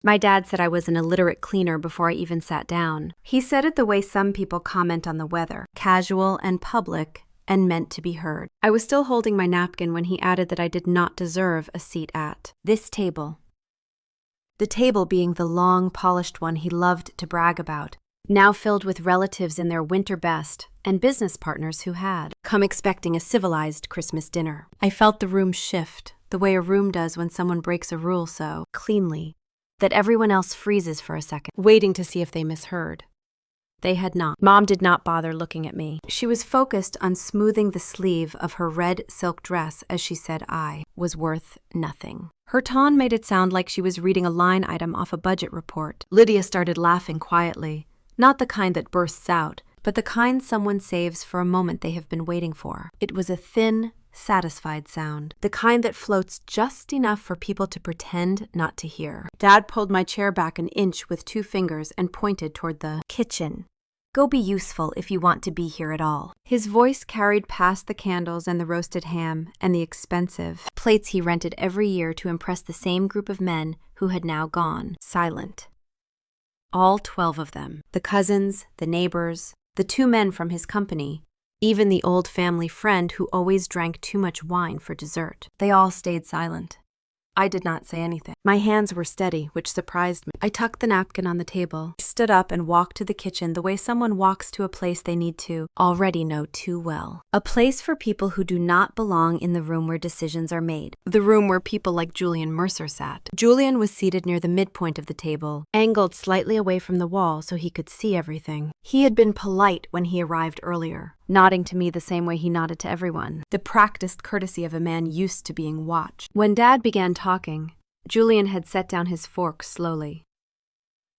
My dad said I was an illiterate cleaner before I even sat down. He said it the way some people comment on the weather, casual and public, and meant to be heard. I was still holding my napkin when he added that I did not deserve a seat at this table. The table being the long, polished one he loved to brag about, now filled with relatives in their winter best and business partners who had come expecting a civilized Christmas dinner. I felt the room shift, the way a room does when someone breaks a rule so cleanly that everyone else freezes for a second, waiting to see if they misheard. They had not. Mom did not bother looking at me. She was focused on smoothing the sleeve of her red silk dress as she said I was worth nothing. Her tone made it sound like she was reading a line item off a budget report. Lydia started laughing quietly, not the kind that bursts out, but the kind someone saves for a moment they have been waiting for. It was a thin, satisfied sound, the kind that floats just enough for people to pretend not to hear. Dad pulled my chair back an inch with 2 fingers and pointed toward the kitchen. Go be useful if you want to be here at all. His voice carried past the candles and the roasted ham and the expensive plates he rented every year to impress the same group of men who had now gone silent. All 12 of them, the cousins, the neighbors, the 2 men from his company, even the old family friend who always drank too much wine for dessert. They all stayed silent. I did not say anything. My hands were steady, which surprised me. I tucked the napkin on the table, stood up and walked to the kitchen the way someone walks to a place they need to already know too well. A place for people who do not belong in the room where decisions are made. The room where people like Julian Mercer sat. Julian was seated near the midpoint of the table, angled slightly away from the wall so he could see everything. He had been polite when he arrived earlier, nodding to me the same way he nodded to everyone, the practiced courtesy of a man used to being watched. When Dad began talking, Julian had set down his fork slowly.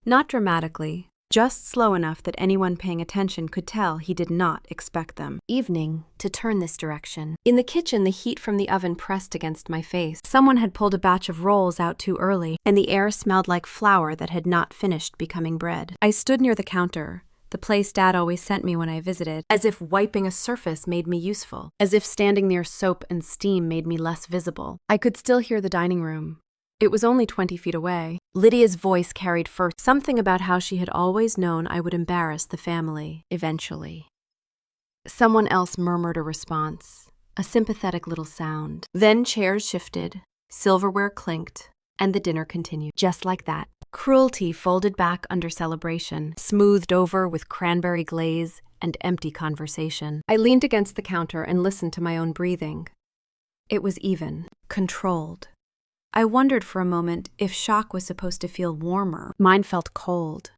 Not dramatically, just slow enough that anyone paying attention could tell he did not expect them. Evening to turn this direction. In the kitchen, the heat from the oven pressed against my face. Someone had pulled a batch of rolls out too early, and the air smelled like flour that had not finished becoming bread. I stood near the counter, the place Dad always sent me when I visited, as if wiping a surface made me useful, as if standing near soap and steam made me less visible. I could still hear the dining room. It was only 20 feet away. Lydia's voice carried first, something about how she had always known I would embarrass the family, eventually. Someone else murmured a response, a sympathetic little sound. Then chairs shifted, silverware clinked, and the dinner continued. Just like that. Cruelty folded back under celebration, smoothed over with cranberry glaze and empty conversation. I leaned against the counter and listened to my own breathing. It was even, controlled. I wondered for a moment if shock was supposed to feel warmer. Mine felt cold,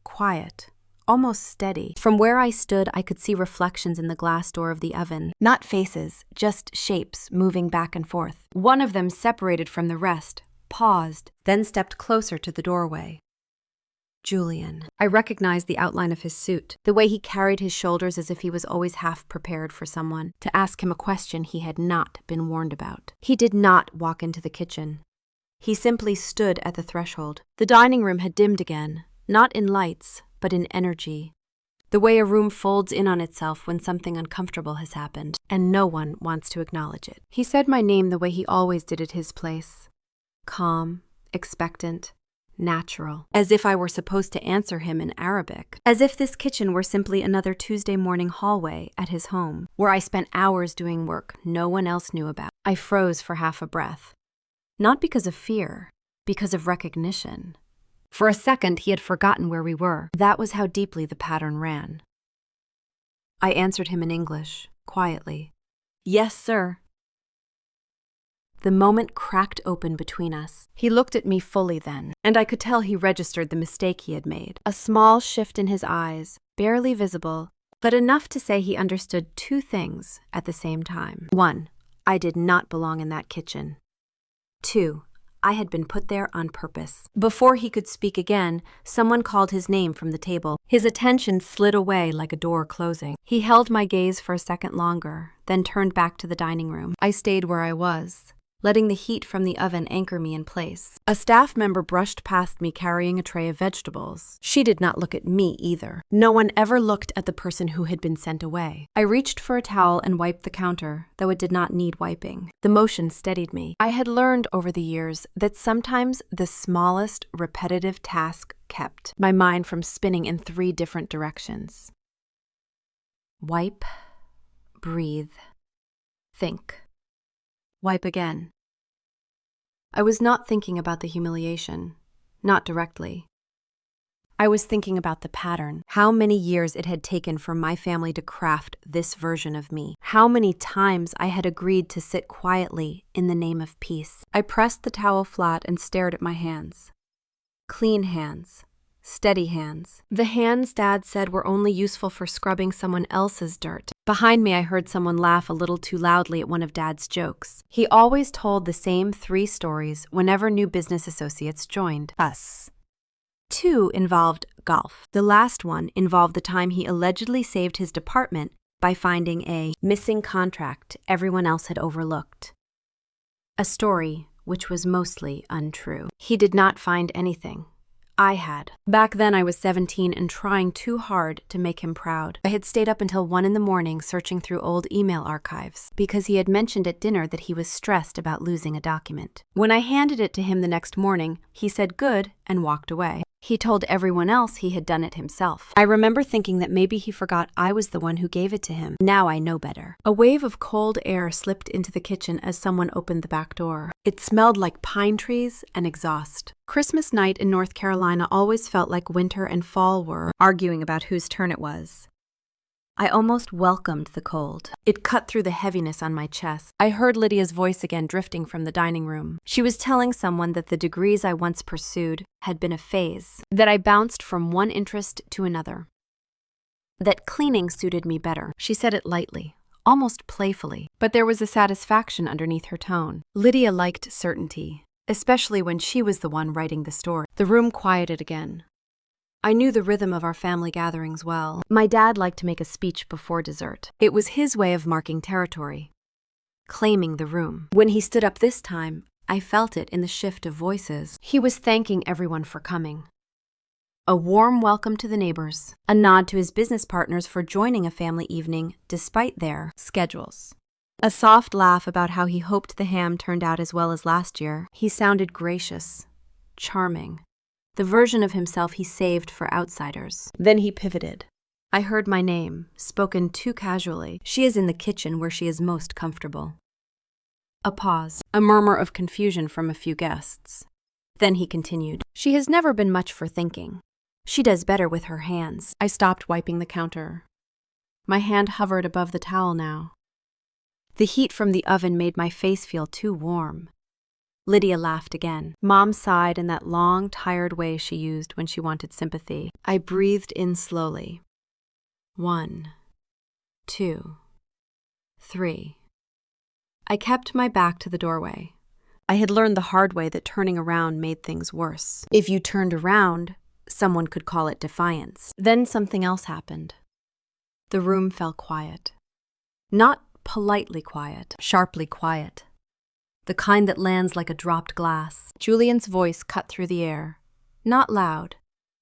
quiet, almost steady. From where I stood, I could see reflections in the glass door of the oven. Not faces, just shapes moving back and forth. One of them separated from the rest, paused, then stepped closer to the doorway. Julian. I recognized the outline of his suit, the way he carried his shoulders as if he was always half prepared for someone to ask him a question he had not been warned about. He did not walk into the kitchen. He simply stood at the threshold. The dining room had dimmed again, not in lights, but in energy. The way a room folds in on itself when something uncomfortable has happened, and no one wants to acknowledge it. He said my name the way he always did at his place. Calm, expectant, natural, as if I were supposed to answer him in Arabic, as if this kitchen were simply another Tuesday morning hallway at his home, where I spent hours doing work no one else knew about. I froze for half a breath. Not because of fear, because of recognition. For a second, he had forgotten where we were. That was how deeply the pattern ran. I answered him in English, quietly. Yes, sir. The moment cracked open between us. He looked at me fully then, and I could tell he registered the mistake he had made. A small shift in his eyes, barely visible, but enough to say he understood 2 things at the same time. 1, I did not belong in that kitchen. 2, I had been put there on purpose. Before he could speak again, someone called his name from the table. His attention slid away like a door closing. He held my gaze for a second longer, then turned back to the dining room. I stayed where I was, letting the heat from the oven anchor me in place. A staff member brushed past me carrying a tray of vegetables. She did not look at me either. No one ever looked at the person who had been sent away. I reached for a towel and wiped the counter, though it did not need wiping. The motion steadied me. I had learned over the years that sometimes the smallest repetitive task kept my mind from spinning in 3 different directions. Wipe, breathe, think. Wipe again. I was not thinking about the humiliation, not directly. I was thinking about the pattern, how many years it had taken for my family to craft this version of me, how many times I had agreed to sit quietly in the name of peace. I pressed the towel flat and stared at my hands. Clean hands. Steady hands. The hands Dad said were only useful for scrubbing someone else's dirt. Behind me, I heard someone laugh a little too loudly at one of Dad's jokes. He always told the same 3 stories whenever new business associates joined us. 2 involved golf. The last one involved the time he allegedly saved his department by finding a missing contract everyone else had overlooked. A story which was mostly untrue. He did not find anything. I had. Back then I was 17 and trying too hard to make him proud. I had stayed up until 1 in the morning searching through old email archives because he had mentioned at dinner that he was stressed about losing a document. When I handed it to him the next morning, he said good and walked away. He told everyone else he had done it himself. I remember thinking that maybe he forgot I was the one who gave it to him. Now I know better. A wave of cold air slipped into the kitchen as someone opened the back door. It smelled like pine trees and exhaust. Christmas night in North Carolina always felt like winter and fall were arguing about whose turn it was. I almost welcomed the cold. It cut through the heaviness on my chest. I heard Lydia's voice again drifting from the dining room. She was telling someone that the degrees I once pursued had been a phase, that I bounced from one interest to another, that cleaning suited me better. She said it lightly, almost playfully, but there was a satisfaction underneath her tone. Lydia liked certainty, especially when she was the one writing the story. The room quieted again. I knew the rhythm of our family gatherings well. My dad liked to make a speech before dessert. It was his way of marking territory, claiming the room. When he stood up this time, I felt it in the shift of voices. He was thanking everyone for coming. A warm welcome to the neighbors, a nod to his business partners for joining a family evening despite their schedules. A soft laugh about how he hoped the ham turned out as well as last year. He sounded gracious, charming. The version of himself he saved for outsiders. Then he pivoted. I heard my name, spoken too casually. She is in the kitchen where she is most comfortable. A pause, a murmur of confusion from a few guests. Then he continued. She has never been much for thinking. She does better with her hands. I stopped wiping the counter. My hand hovered above the towel now. The heat from the oven made my face feel too warm. Lydia laughed again. Mom sighed in that long, tired way she used when she wanted sympathy. I breathed in slowly. 1, 2, 3. I kept my back to the doorway. I had learned the hard way that turning around made things worse. If you turned around, someone could call it defiance. Then something else happened. The room fell quiet. Not politely quiet, sharply quiet. The kind that lands like a dropped glass. Julian's voice cut through the air. Not loud,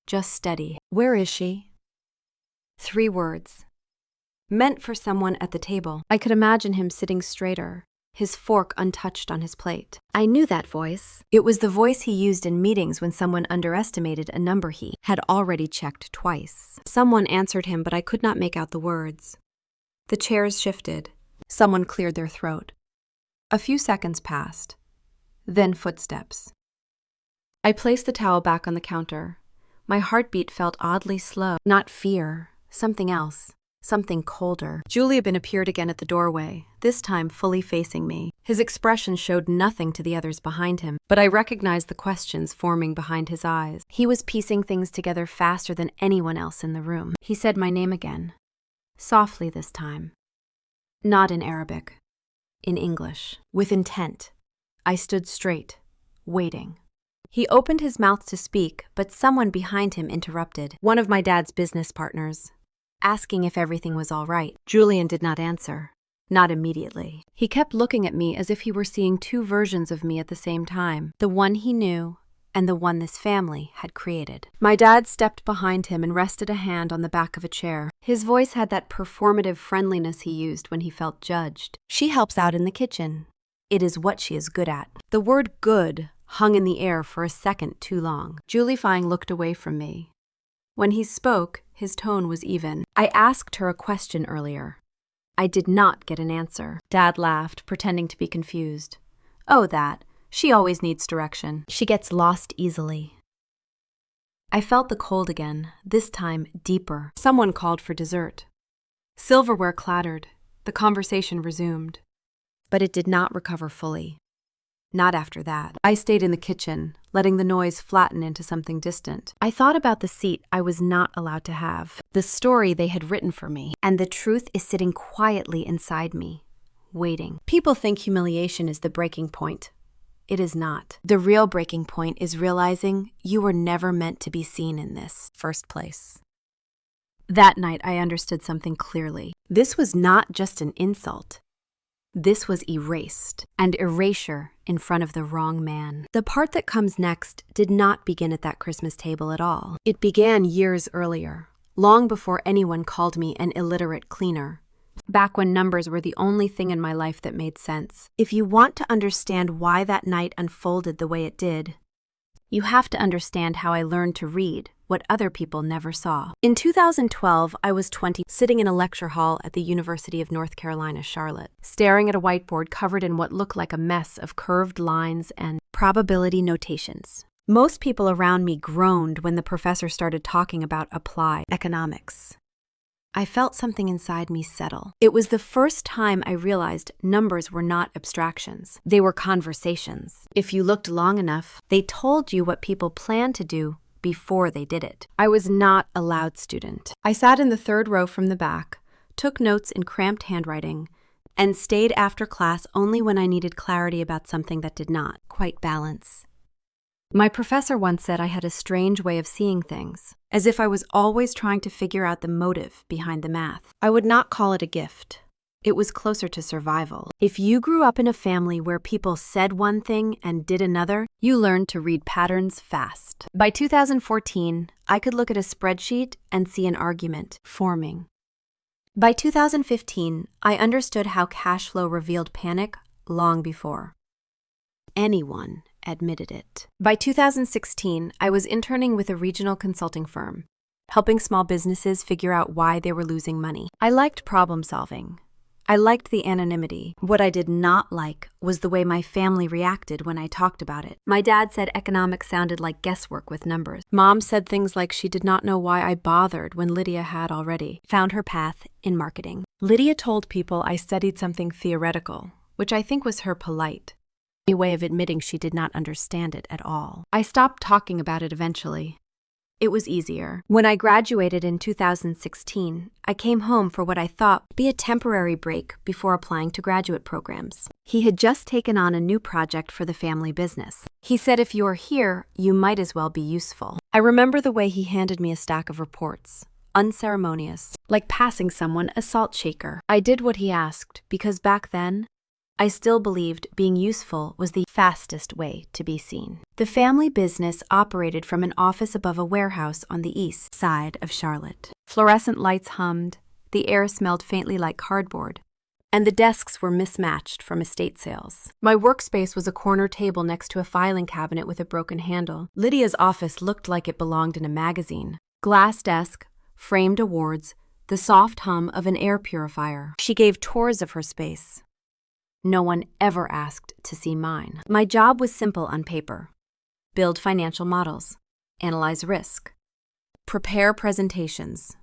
just steady. Where is she? 3 words. Meant for someone at the table. I could imagine him sitting straighter, his fork untouched on his plate. I knew that voice. It was the voice he used in meetings when someone underestimated a number he had already checked twice. Someone answered him, but I could not make out the words. The chairs shifted. Someone cleared their throat. A few seconds passed, then footsteps. I placed the towel back on the counter. My heartbeat felt oddly slow. Not fear, something else, something colder. Julian appeared again at the doorway, this time fully facing me. His expression showed nothing to the others behind him, but I recognized the questions forming behind his eyes. He was piecing things together faster than anyone else in the room. He said my name again, softly this time. Not in Arabic. In English, with intent. I stood straight, waiting. He opened his mouth to speak, but someone behind him interrupted. One of my dad's business partners, asking if everything was all right. Julian did not answer, not immediately. He kept looking at me as if he were seeing two versions of me at the same time, the one he knew and the one this family had created. My dad stepped behind him and rested a hand on the back of a chair. His voice had that performative friendliness he used when he felt judged. She helps out in the kitchen. It is what she is good at. The word good hung in the air for a second too long. Julie Fine looked away from me. When he spoke, his tone was even. I asked her a question earlier. I did not get an answer. Dad laughed, pretending to be confused. Oh, that. She always needs direction. She gets lost easily. I felt the cold again, this time deeper. Someone called for dessert. Silverware clattered. The conversation resumed. But it did not recover fully. Not after that. I stayed in the kitchen, letting the noise flatten into something distant. I thought about the seat I was not allowed to have, the story they had written for me, and the truth is sitting quietly inside me, waiting. People think humiliation is the breaking point. It is not. The real breaking point is realizing you were never meant to be seen in this first place. That night, I understood something clearly. This was not just an insult. This was erased, and erasure in front of the wrong man. The part that comes next did not begin at that Christmas table at all. It began years earlier, long before anyone called me an illiterate cleaner. Back when numbers were the only thing in my life that made sense. If you want to understand why that night unfolded the way it did, you have to understand how I learned to read what other people never saw. In 2012, I was 20, sitting in a lecture hall at the University of North Carolina, Charlotte, staring at a whiteboard covered in what looked like a mess of curved lines and probability notations. Most people around me groaned when the professor started talking about applied economics. I felt something inside me settle. It was the first time I realized numbers were not abstractions. They were conversations. If you looked long enough, they told you what people planned to do before they did it. I was not a loud student. I sat in the third row from the back, took notes in cramped handwriting, and stayed after class only when I needed clarity about something that did not quite balance. My professor once said I had a strange way of seeing things, as if I was always trying to figure out the motive behind the math. I would not call it a gift. It was closer to survival. If you grew up in a family where people said one thing and did another, you learned to read patterns fast. By 2014, I could look at a spreadsheet and see an argument forming. By 2015, I understood how cash flow revealed panic long before anyone admitted it. By 2016, I was interning with a regional consulting firm, helping small businesses figure out why they were losing money. I liked problem solving. I liked the anonymity. What I did not like was the way my family reacted when I talked about it. My dad said economics sounded like guesswork with numbers. Mom said things like she did not know why I bothered when Lydia had already found her path in marketing. Lydia told people I studied something theoretical, which I think was her polite way of admitting she did not understand it at all. I stopped talking about it eventually. It was easier. When I graduated in 2016, I came home for what I thought would be a temporary break before applying to graduate programs. He had just taken on a new project for the family business. He said if you're here, you might as well be useful. I remember the way he handed me a stack of reports. Unceremonious, like passing someone a salt shaker. I did what he asked because back then, I still believed being useful was the fastest way to be seen. The family business operated from an office above a warehouse on the east side of Charlotte. Fluorescent lights hummed, the air smelled faintly like cardboard, and the desks were mismatched from estate sales. My workspace was a corner table next to a filing cabinet with a broken handle. Lydia's office looked like it belonged in a magazine. Glass desk, framed awards, the soft hum of an air purifier. She gave tours of her space. No one ever asked to see mine. My job was simple on paper. Build financial models, analyze risk, prepare presentations.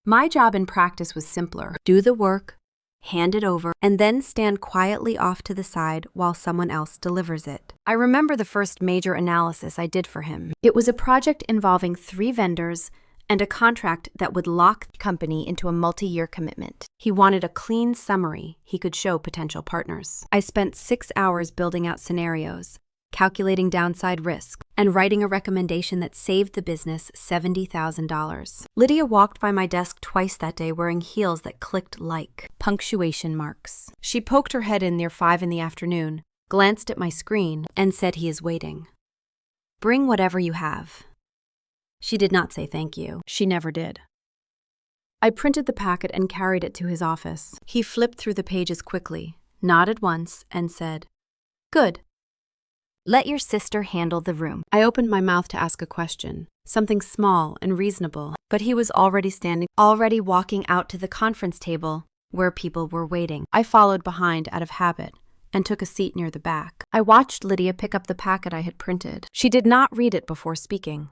My job in practice was simpler. Do the work, hand it over, and then stand quietly off to the side while someone else delivers it. I remember the first major analysis I did for him. It was a project involving 3 vendors and a contract that would lock the company into a multi-year commitment. He wanted a clean summary he could show potential partners. I spent 6 hours building out scenarios, calculating downside risk, and writing a recommendation that saved the business $70,000. Lydia walked by my desk twice that day wearing heels that clicked like punctuation marks. She poked her head in near 5 in the afternoon, glanced at my screen, and said, "He is waiting. Bring whatever you have." She did not say thank you. She never did. I printed the packet and carried it to his office. He flipped through the pages quickly, nodded once, and said, "Good. Let your sister handle the room." I opened my mouth to ask a question, something small and reasonable, but he was already walking out to the conference table where people were waiting. I followed behind out of habit and took a seat near the back. I watched Lydia pick up the packet I had printed. She did not read it before speaking.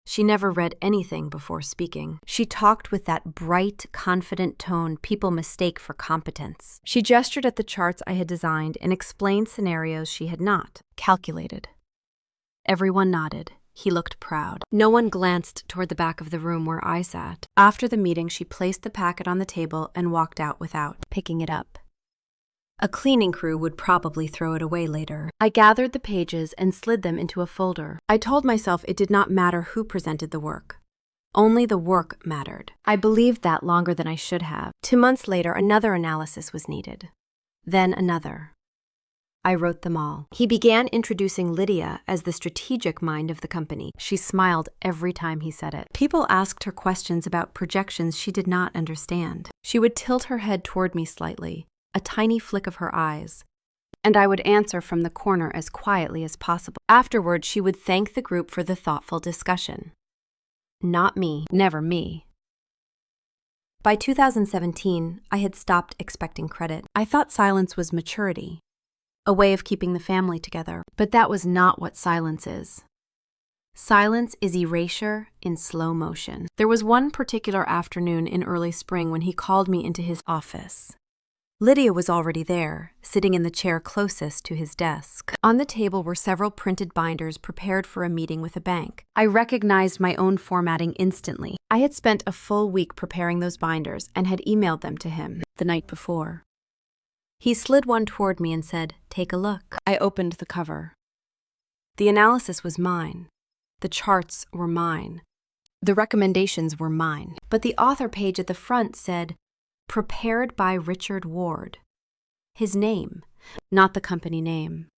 She never read anything before speaking. She talked with that bright, confident tone people mistake for competence. She gestured at the charts I had designed and explained scenarios she had not calculated. Everyone nodded. He looked proud. No one glanced toward the back of the room where I sat. After the meeting, she placed the packet on the table and walked out without picking it up. A cleaning crew would probably throw it away later. I gathered the pages and slid them into a folder. I told myself it did not matter who presented the work. Only the work mattered. I believed that longer than I should have. 2 months later, another analysis was needed. Then another. I wrote them all. He began introducing Lydia as the strategic mind of the company. She smiled every time he said it. People asked her questions about projections she did not understand. She would tilt her head toward me slightly, a tiny flick of her eyes, and I would answer from the corner as quietly as possible. Afterward, she would thank the group for the thoughtful discussion. Not me, never me. By 2017, I had stopped expecting credit. I thought silence was maturity, a way of keeping the family together, but that was not what silence is. Silence is erasure in slow motion. There was one particular afternoon in early spring when he called me into his office. Lydia was already there, sitting in the chair closest to his desk. On the table were several printed binders prepared for a meeting with a bank. I recognized my own formatting instantly. I had spent a full week preparing those binders and had emailed them to him the night before. He slid one toward me and said, "Take a look." I opened the cover. The analysis was mine. The charts were mine. The recommendations were mine. But the author page at the front said, "Prepared by Richard Ward." His name, not the company name.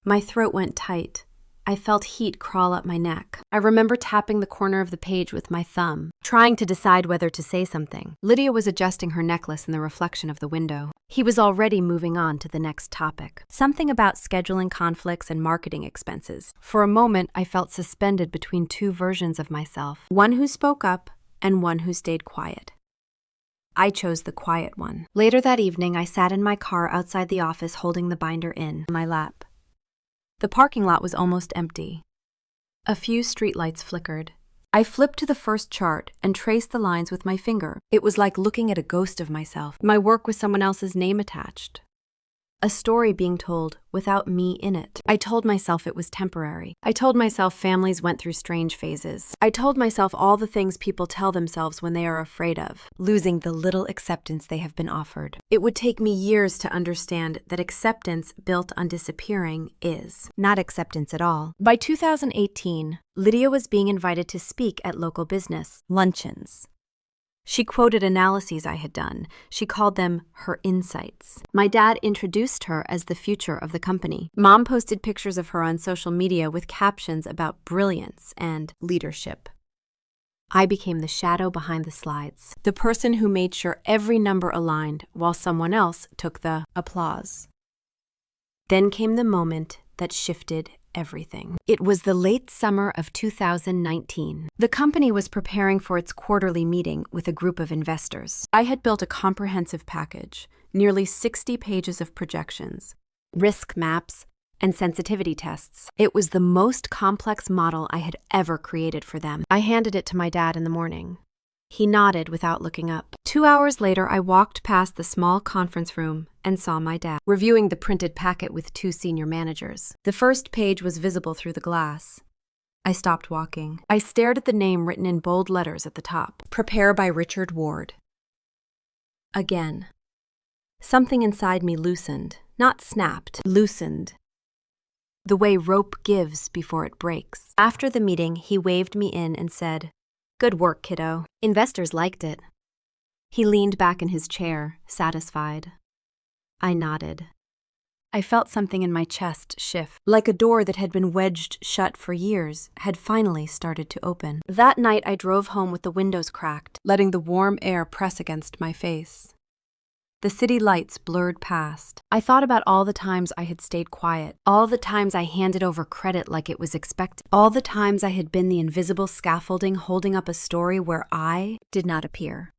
My throat went tight. I felt heat crawl up my neck. I remember tapping the corner of the page with my thumb, trying to decide whether to say something. Lydia was adjusting her necklace in the reflection of the window. He was already moving on to the next topic. Something about scheduling conflicts and marketing expenses. For a moment, I felt suspended between 2 versions of myself, one who spoke up and one who stayed quiet. I chose the quiet one. Later that evening, I sat in my car outside the office holding the binder in my lap. The parking lot was almost empty. A few streetlights flickered. I flipped to the first chart and traced the lines with my finger. It was like looking at a ghost of myself, my work with someone else's name attached. A story being told without me in it. I told myself it was temporary. I told myself families went through strange phases. I told myself all the things people tell themselves when they are afraid of, losing the little acceptance they have been offered. It would take me years to understand that acceptance built on disappearing is not acceptance at all. By 2018, Lydia was being invited to speak at local business luncheons. She quoted analyses I had done. She called them her insights. My dad introduced her as the future of the company. Mom posted pictures of her on social media with captions about brilliance and leadership. I became the shadow behind the slides, the person who made sure every number aligned while someone else took the applause. Then came the moment that shifted everything. It was the late summer of 2019. The company was preparing for its quarterly meeting with a group of investors. I had built a comprehensive package, nearly 60 pages of projections, risk maps, and sensitivity tests. It was the most complex model I had ever created for them. I handed it to my dad in the morning. He nodded without looking up. 2 hours later, I walked past the small conference room and saw my dad, reviewing the printed packet with 2 senior managers. The first page was visible through the glass. I stopped walking. I stared at the name written in bold letters at the top. Prepare by Richard Ward. Again. Something inside me loosened, not snapped, loosened. the way rope gives before it breaks. After the meeting, he waved me in and said, "Good work, kiddo. Investors liked it." He leaned back in his chair, satisfied. I nodded. I felt something in my chest shift, like a door that had been wedged shut for years had finally started to open. That night I drove home with the windows cracked, letting the warm air press against my face. The city lights blurred past. I thought about all the times I had stayed quiet, all the times I handed over credit like it was expected, all the times I had been the invisible scaffolding holding up a story where I did not appear.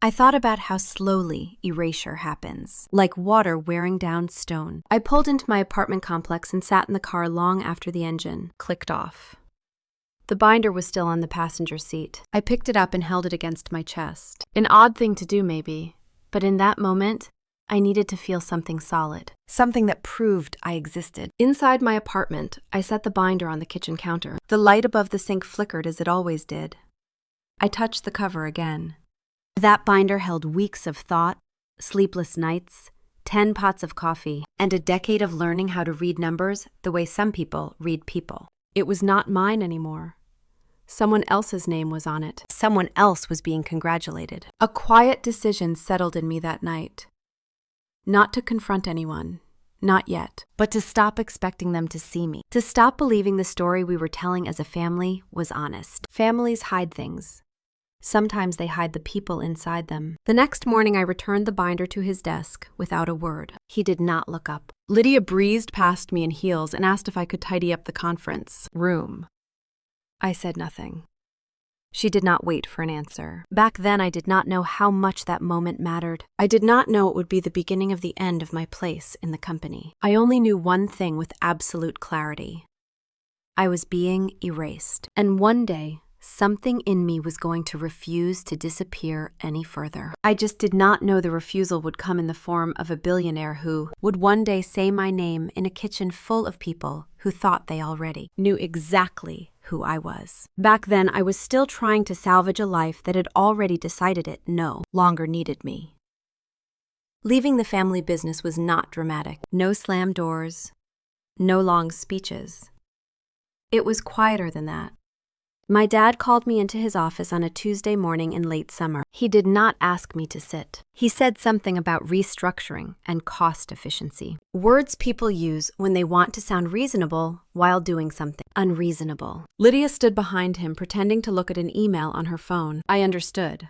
I thought about how slowly erasure happens, like water wearing down stone. I pulled into my apartment complex and sat in the car long after the engine clicked off. The binder was still on the passenger seat. I picked it up and held it against my chest. An odd thing to do, maybe, but in that moment, I needed to feel something solid, something that proved I existed. Inside my apartment, I set the binder on the kitchen counter. The light above the sink flickered as it always did. I touched the cover again. That binder held weeks of thought, sleepless nights, 10 pots of coffee, and a decade of learning how to read numbers the way some people read people. It was not mine anymore. Someone else's name was on it. Someone else was being congratulated. A quiet decision settled in me that night. Not to confront anyone, not yet, but to stop expecting them to see me. To stop believing the story we were telling as a family was honest. Families hide things. Sometimes they hide the people inside them. The next morning, I returned the binder to his desk without a word. He did not look up. Lydia breezed past me in heels and asked if I could tidy up the conference room. I said nothing. She did not wait for an answer. Back then, I did not know how much that moment mattered. I did not know it would be the beginning of the end of my place in the company. I only knew one thing with absolute clarity. I was being erased. And one day, something in me was going to refuse to disappear any further. I just did not know the refusal would come in the form of a billionaire who would one day say my name in a kitchen full of people who thought they already knew exactly who I was. Back then, I was still trying to salvage a life that had already decided it no longer needed me. Leaving the family business was not dramatic. No slam doors, no long speeches. It was quieter than that. My dad called me into his office on a Tuesday morning in late summer. He did not ask me to sit. He said something about restructuring and cost efficiency. Words people use when they want to sound reasonable while doing something unreasonable. Lydia stood behind him, pretending to look at an email on her phone. I understood.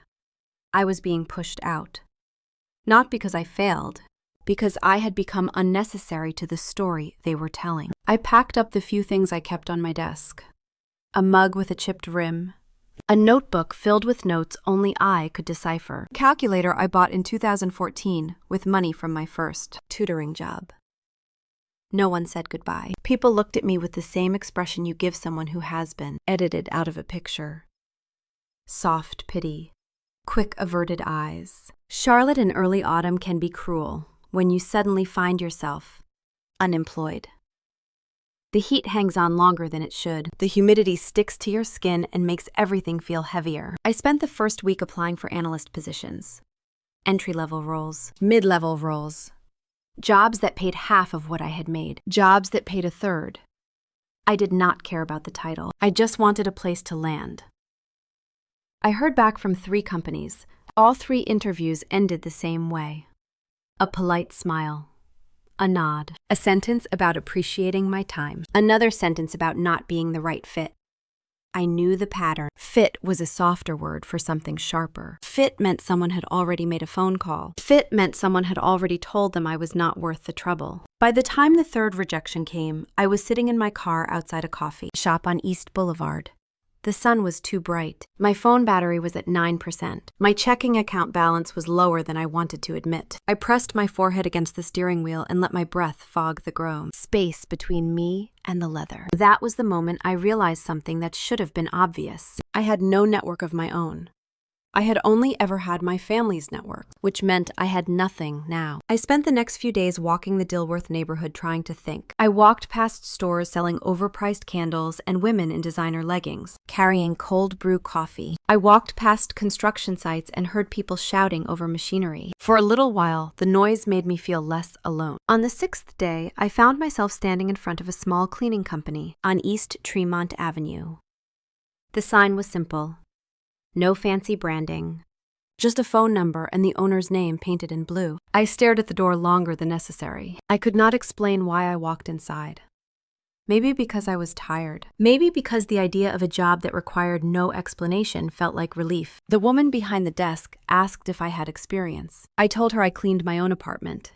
I was being pushed out. Not because I failed, because I had become unnecessary to the story they were telling. I packed up the few things I kept on my desk. A mug with a chipped rim, a notebook filled with notes only I could decipher, a calculator I bought in 2014 with money from my first tutoring job. No one said goodbye. People looked at me with the same expression you give someone who has been edited out of a picture. Soft pity, quick averted eyes. Charlotte in early autumn can be cruel when you suddenly find yourself unemployed. The heat hangs on longer than it should. The humidity sticks to your skin and makes everything feel heavier. I spent the first week applying for analyst positions, entry-level roles, mid-level roles, jobs that paid half of what I had made, jobs that paid a third. I did not care about the title. I just wanted a place to land. I heard back from 3 companies. All 3 interviews ended the same way. A polite smile. A nod. A sentence about appreciating my time. Another sentence about not being the right fit. I knew the pattern. Fit was a softer word for something sharper. Fit meant someone had already made a phone call. Fit meant someone had already told them I was not worth the trouble. By the time the 3rd rejection came, I was sitting in my car outside a coffee shop on East Boulevard. The sun was too bright. My phone battery was at 9%. My checking account balance was lower than I wanted to admit. I pressed my forehead against the steering wheel and let my breath fog the chrome. Space between me and the leather. That was the moment I realized something that should have been obvious. I had no network of my own. I had only ever had my family's network, which meant I had nothing now. I spent the next few days walking the Dilworth neighborhood trying to think. I walked past stores selling overpriced candles and women in designer leggings, carrying cold brew coffee. I walked past construction sites and heard people shouting over machinery. For a little while, the noise made me feel less alone. On the 6th day, I found myself standing in front of a small cleaning company on East Tremont Avenue. The sign was simple. No fancy branding. Just a phone number and the owner's name painted in blue. I stared at the door longer than necessary. I could not explain why I walked inside. Maybe because I was tired. Maybe because the idea of a job that required no explanation felt like relief. The woman behind the desk asked if I had experience. I told her I cleaned my own apartment.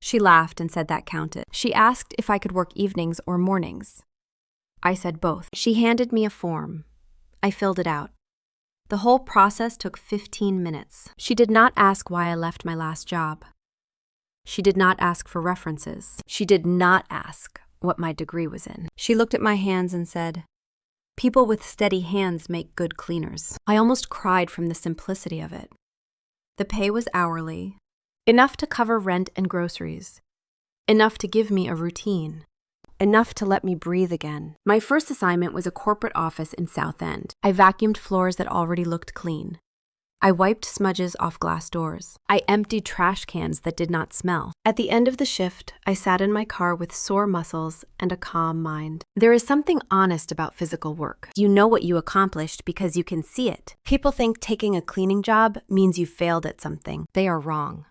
She laughed and said that counted. She asked if I could work evenings or mornings. I said both. She handed me a form. I filled it out. The whole process took 15 minutes. She did not ask why I left my last job. She did not ask for references. She did not ask what my degree was in. She looked at my hands and said, "People with steady hands make good cleaners." I almost cried from the simplicity of it. The pay was hourly, enough to cover rent and groceries, enough to give me a routine. Enough to let me breathe again. My first assignment was a corporate office in South End. I vacuumed floors that already looked clean. I wiped smudges off glass doors. I emptied trash cans that did not smell. At the end of the shift, I sat in my car with sore muscles and a calm mind. There is something honest about physical work. You know what you accomplished because you can see it. People think taking a cleaning job means you failed at something. They are wrong.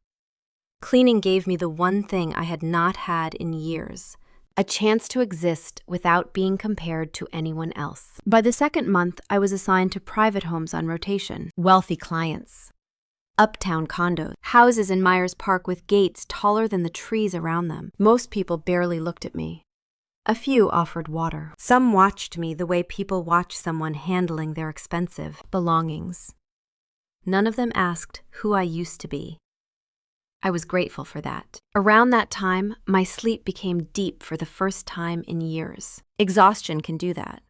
Cleaning gave me the one thing I had not had in years. A chance to exist without being compared to anyone else. By the second month, I was assigned to private homes on rotation, wealthy clients, uptown condos, houses in Myers Park with gates taller than the trees around them. Most people barely looked at me. A few offered water. Some watched me the way people watch someone handling their expensive belongings. None of them asked who I used to be. I was grateful for that. Around that time, my sleep became deep for the first time in years. Exhaustion can do that.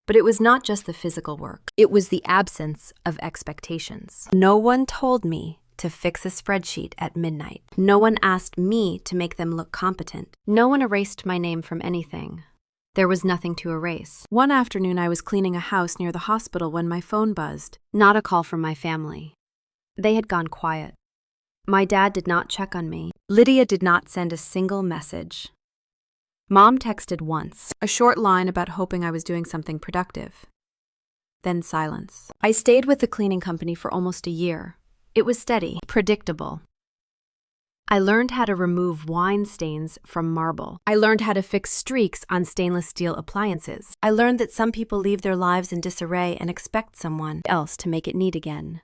But it was not just the physical work. It was the absence of expectations. No one told me to fix a spreadsheet at midnight. No one asked me to make them look competent. No one erased my name from anything. There was nothing to erase. One afternoon, I was cleaning a house near the hospital when my phone buzzed. Not a call from my family. They had gone quiet. My dad did not check on me. Lydia did not send a single message. Mom texted once, a short line about hoping I was doing something productive. Then silence. I stayed with the cleaning company for almost a year. It was steady, predictable. I learned how to remove wine stains from marble. I learned how to fix streaks on stainless steel appliances. I learned that some people leave their lives in disarray and expect someone else to make it neat again.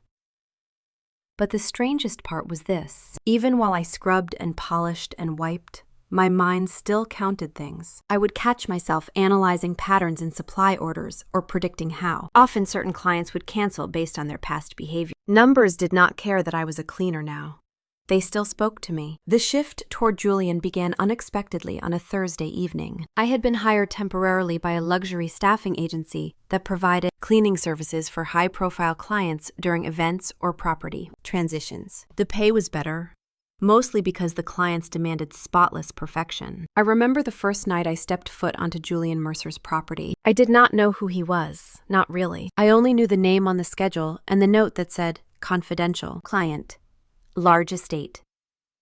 But the strangest part was this. Even while I scrubbed and polished and wiped, my mind still counted things. I would catch myself analyzing patterns in supply orders or predicting how. Often certain clients would cancel based on their past behavior. Numbers did not care that I was a cleaner now. They still spoke to me. The shift toward Julian began unexpectedly on a Thursday evening. I had been hired temporarily by a luxury staffing agency that provided cleaning services for high-profile clients during events or property transitions. The pay was better, mostly because the clients demanded spotless perfection. I remember the first night I stepped foot onto Julian Mercer's property. I did not know who he was, not really. I only knew the name on the schedule and the note that said, "Confidential, client. Large estate.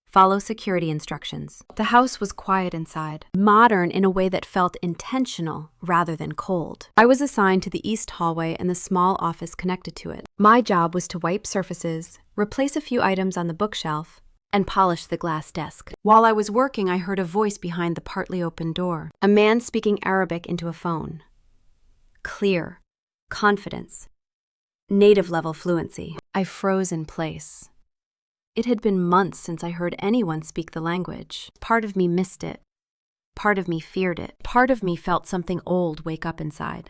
Follow security instructions." The house was quiet inside, modern in a way that felt intentional rather than cold. I was assigned to the east hallway and the small office connected to it. My job was to wipe surfaces, replace a few items on the bookshelf, and polish the glass desk. While I was working, I heard a voice behind the partly open door, a man speaking Arabic into a phone. Clear, confidence, native-level fluency. I froze in place. It had been months since I heard anyone speak the language. Part of me missed it. Part of me feared it. Part of me felt something old wake up inside.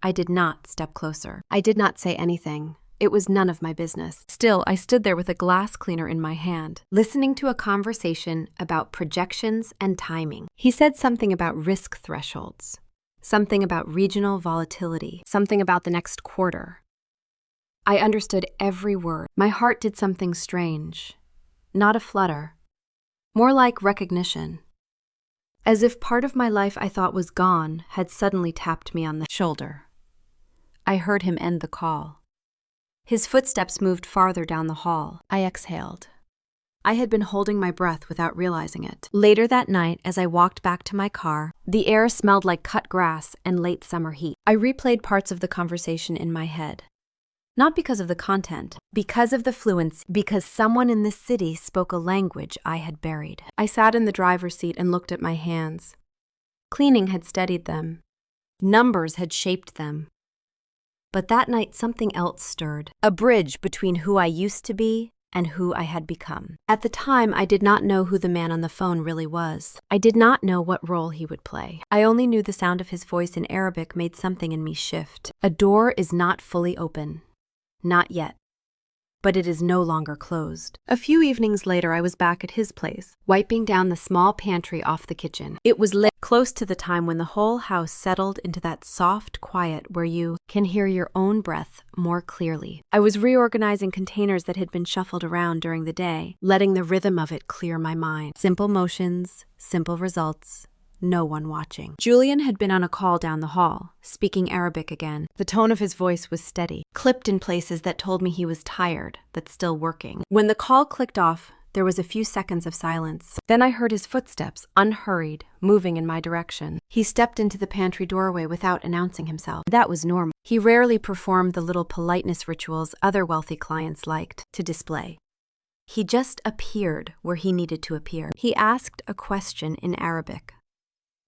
I did not step closer. I did not say anything. It was none of my business. Still, I stood there with a glass cleaner in my hand, listening to a conversation about projections and timing. He said something about risk thresholds, something about regional volatility, something about the next quarter. I understood every word. My heart did something strange. Not a flutter. More like recognition. As if part of my life I thought was gone had suddenly tapped me on the shoulder. I heard him end the call. His footsteps moved farther down the hall. I exhaled. I had been holding my breath without realizing it. Later that night, as I walked back to my car, the air smelled like cut grass and late summer heat. I replayed parts of the conversation in my head. Not because of the content, because of the fluency, because someone in this city spoke a language I had buried. I sat in the driver's seat and looked at my hands. Cleaning had steadied them. Numbers had shaped them. But that night something else stirred, a bridge between who I used to be and who I had become. At the time, I did not know who the man on the phone really was. I did not know what role he would play. I only knew the sound of his voice in Arabic made something in me shift. A door is not fully open. Not yet. But it is no longer closed. A few evenings later, I was back at his place, wiping down the small pantry off the kitchen. It was lit close to the time when the whole house settled into that soft quiet where you can hear your own breath more clearly. I was reorganizing containers that had been shuffled around during the day, letting the rhythm of it clear my mind. Simple motions, simple results. No one watching. Julian had been on a call down the hall, speaking Arabic again. The tone of his voice was steady, clipped in places that told me he was tired, but still working. When the call clicked off, there was a few seconds of silence. Then I heard his footsteps, unhurried, moving in my direction. He stepped into the pantry doorway without announcing himself. That was normal. He rarely performed the little politeness rituals other wealthy clients liked to display. He just appeared where he needed to appear. He asked a question in Arabic.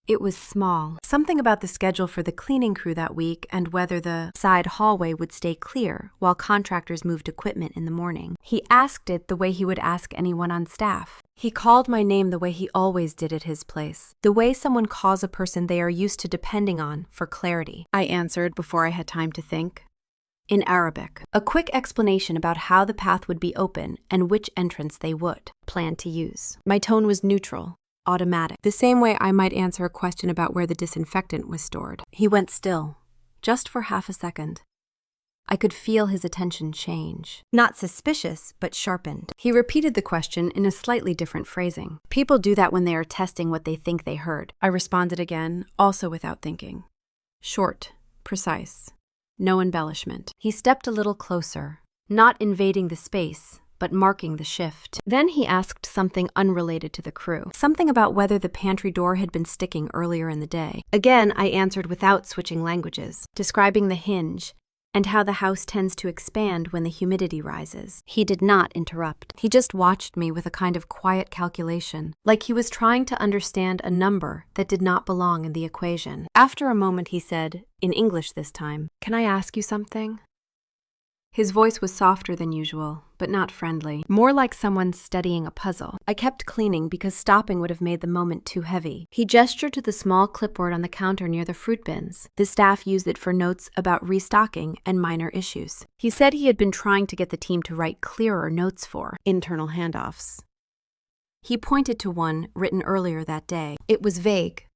It was small. Something about the schedule for the cleaning crew that week and whether the side hallway would stay clear while contractors moved equipment in the morning. He asked it the way he would ask anyone on staff. He called my name the way he always did at his place, the way someone calls a person they are used to depending on for clarity. I answered before I had time to think. In Arabic, a quick explanation about how the path would be open and which entrance they would plan to use. My tone was neutral. Automatic, the same way I might answer a question about where the disinfectant was stored. He went still, just for half a second. I could feel his attention change. Not suspicious, but sharpened. He repeated the question in a slightly different phrasing. People do that when they are testing what they think they heard. I responded again, also without thinking. Short, precise, no embellishment. He stepped a little closer, not invading the space, but marking the shift. Then he asked something unrelated to the crew, something about whether the pantry door had been sticking earlier in the day. Again, I answered without switching languages, describing the hinge and how the house tends to expand when the humidity rises. He did not interrupt. He just watched me with a kind of quiet calculation, like he was trying to understand a number that did not belong in the equation. After a moment, he said, in English this time, "Can I ask you something?" His voice was softer than usual, but not friendly, more like someone studying a puzzle. I kept cleaning because stopping would have made the moment too heavy. He gestured to the small clipboard on the counter near the fruit bins. The staff used it for notes about restocking and minor issues. He said he had been trying to get the team to write clearer notes for internal handoffs. He pointed to one written earlier that day. It was vague,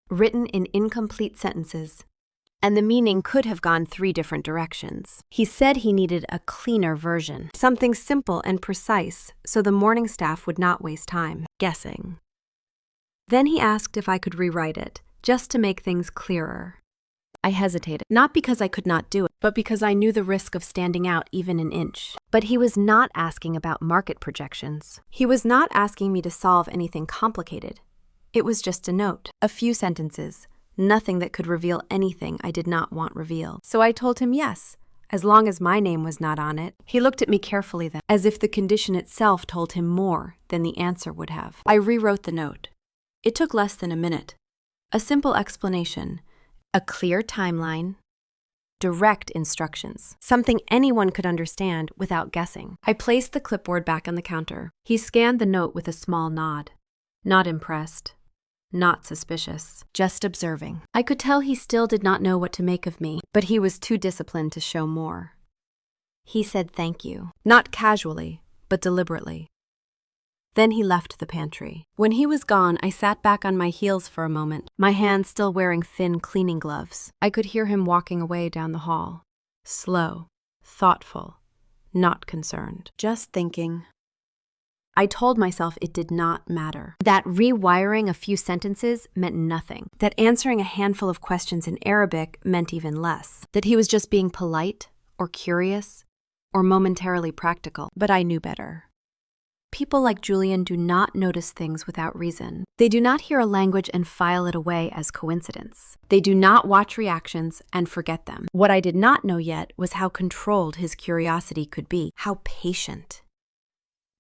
written in incomplete sentences, and the meaning could have gone 3 different directions. He said he needed a cleaner version, something simple and precise, so the morning staff would not waste time guessing. Then he asked if I could rewrite it, just to make things clearer. I hesitated, not because I could not do it, but because I knew the risk of standing out even an inch. But he was not asking about market projections. He was not asking me to solve anything complicated. It was just a note, a few sentences. Nothing that could reveal anything I did not want revealed. So I told him yes, as long as my name was not on it. He looked at me carefully then, as if the condition itself told him more than the answer would have. I rewrote the note. It took less than a minute. A simple explanation, a clear timeline, direct instructions, something anyone could understand without guessing. I placed the clipboard back on the counter. He scanned the note with a small nod. Not impressed. Not suspicious, just observing. I could tell he still did not know what to make of me, but he was too disciplined to show more. He said thank you, not casually, but deliberately. Then he left the pantry. When he was gone, I sat back on my heels for a moment, my hands still wearing thin cleaning gloves. I could hear him walking away down the hall. Slow, thoughtful, not concerned, just thinking. I told myself it did not matter, that rewiring a few sentences meant nothing, that answering a handful of questions in Arabic meant even less, that he was just being polite or curious or momentarily practical. But I knew better. People like Julian do not notice things without reason. They do not hear a language and file it away as coincidence. They do not watch reactions and forget them. What I did not know yet was how controlled his curiosity could be, how patient,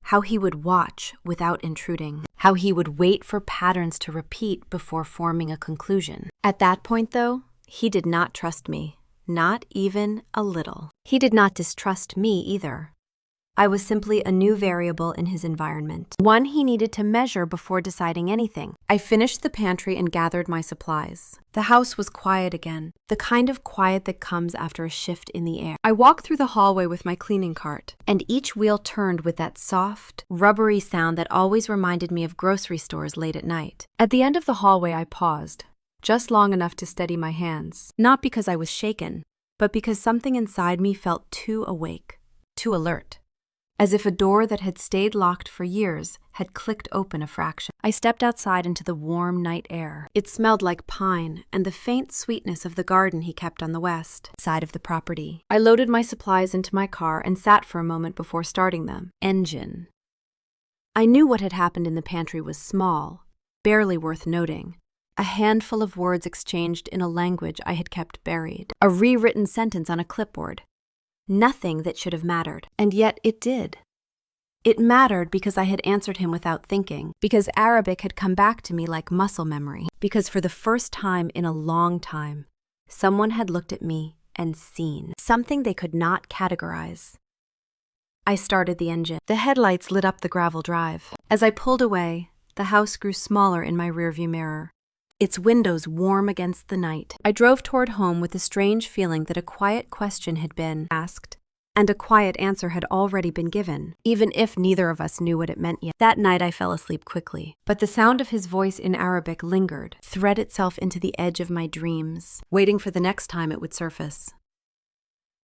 how he would watch without intruding, how he would wait for patterns to repeat before forming a conclusion. At that point, though, he did not trust me, not even a little. He did not distrust me either. I was simply a new variable in his environment, one he needed to measure before deciding anything. I finished the pantry and gathered my supplies. The house was quiet again, the kind of quiet that comes after a shift in the air. I walked through the hallway with my cleaning cart, and each wheel turned with that soft, rubbery sound that always reminded me of grocery stores late at night. At the end of the hallway, I paused, just long enough to steady my hands, not because I was shaken, but because something inside me felt too awake, too alert. As if a door that had stayed locked for years had clicked open a fraction. I stepped outside into the warm night air. It smelled like pine and the faint sweetness of the garden he kept on the west side of the property. I loaded my supplies into my car and sat for a moment before starting them. Engine. I knew what had happened in the pantry was small, barely worth noting. A handful of words exchanged in a language I had kept buried. A rewritten sentence on a clipboard. Nothing that should have mattered, and yet it did. It mattered because I had answered him without thinking, because Arabic had come back to me like muscle memory, because for the first time in a long time, someone had looked at me and seen something they could not categorize. I started the engine. The headlights lit up the gravel drive. As I pulled away, the house grew smaller in my rearview mirror, its windows warm against the night. I drove toward home with a strange feeling that a quiet question had been asked, and a quiet answer had already been given, even if neither of us knew what it meant yet. That night I fell asleep quickly, but the sound of his voice in Arabic lingered, thread itself into the edge of my dreams, waiting for the next time it would surface.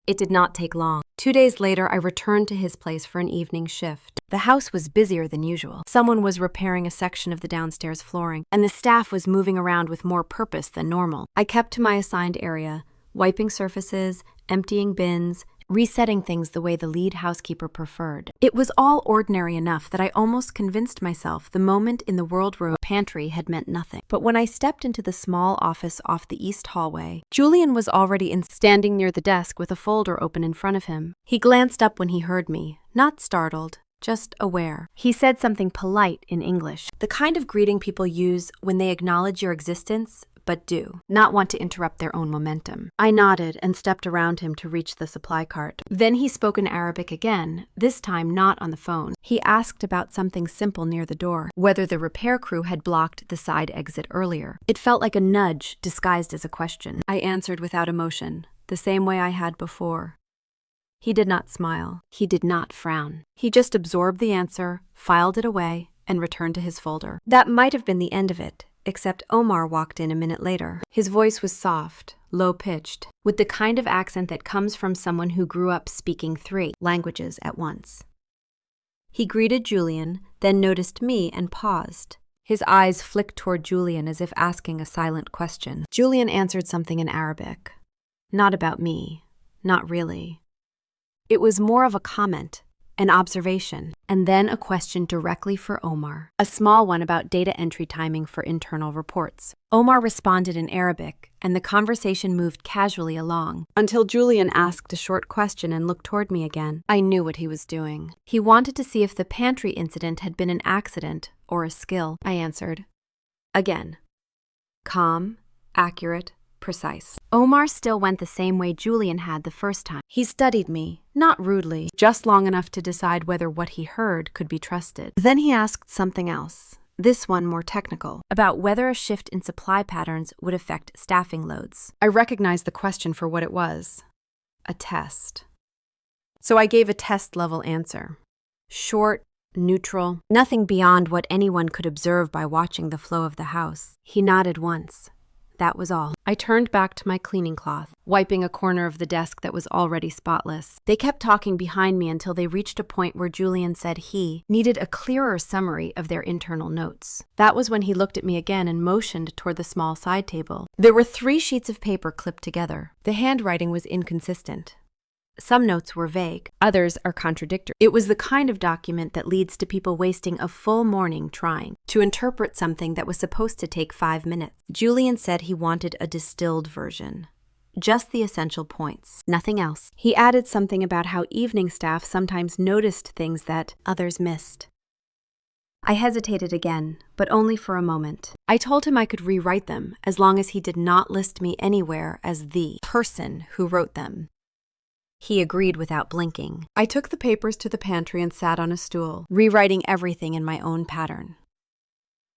It did not take long. 2 days later, I returned to his place for an evening shift. The house was busier than usual. Someone was repairing a section of the downstairs flooring, and the staff was moving around with more purpose than normal. I kept to my assigned area, wiping surfaces, emptying bins, resetting things the way the lead housekeeper preferred. It was all ordinary enough that I almost convinced myself the moment in the world room pantry had meant nothing. But when I stepped into the small office off the east hallway, Julian was already standing near the desk with a folder open in front of him. He glanced up when he heard me, not startled, just aware. He said something polite in English, the kind of greeting people use when they acknowledge your existence but do not want to interrupt their own momentum. I nodded and stepped around him to reach the supply cart. Then he spoke in Arabic again, this time not on the phone. He asked about something simple near the door, whether the repair crew had blocked the side exit earlier. It felt like a nudge disguised as a question. I answered without emotion, the same way I had before. He did not smile. He did not frown. He just absorbed the answer, filed it away, and returned to his folder. That might have been the end of it. Except Omar walked in a minute later. His voice was soft, low-pitched, with the kind of accent that comes from someone who grew up speaking 3 languages at once. He greeted Julian, then noticed me and paused. His eyes flicked toward Julian as if asking a silent question. Julian answered something in Arabic. Not about me. Not really. It was more of a comment, an observation, and then a question directly for Omar, a small one about data entry timing for internal reports. Omar responded in Arabic, and the conversation moved casually along, until Julian asked a short question and looked toward me again. I knew what he was doing. He wanted to see if the pantry incident had been an accident or a skill. I answered. Again. Calm, accurate, precise. Omar still went the same way Julian had the first time. He studied me, not rudely, just long enough to decide whether what he heard could be trusted. Then he asked something else, this one more technical, about whether a shift in supply patterns would affect staffing loads. I recognized the question for what it was. A test. So I gave a test-level answer. Short, neutral, nothing beyond what anyone could observe by watching the flow of the house. He nodded once, That was all. I turned back to my cleaning cloth, wiping a corner of the desk that was already spotless. They kept talking behind me until they reached a point where Julian said he needed a clearer summary of their internal notes. That was when he looked at me again and motioned toward the small side table. There were 3 sheets of paper clipped together. The handwriting was inconsistent. Some notes were vague, others are contradictory. It was the kind of document that leads to people wasting a full morning trying to interpret something that was supposed to take 5 minutes. Julian said he wanted a distilled version. Just the essential points, nothing else. He added something about how evening staff sometimes noticed things that others missed. I hesitated again, but only for a moment. I told him I could rewrite them as long as he did not list me anywhere as the person who wrote them. He agreed without blinking. I took the papers to the pantry and sat on a stool, rewriting everything in my own pattern.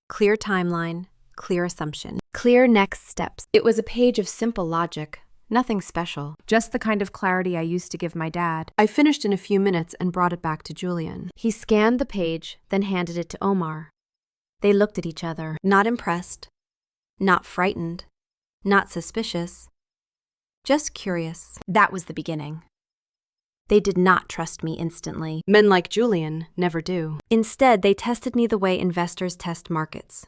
Clear timeline, clear assumption, clear next steps. It was a page of simple logic, nothing special, just the kind of clarity I used to give my dad. I finished in a few minutes and brought it back to Julian. He scanned the page, then handed it to Omar. They looked at each other, not impressed, not frightened, not suspicious, just curious. That was the beginning. They did not trust me instantly. Men like Julian never do. Instead, they tested me the way investors test markets.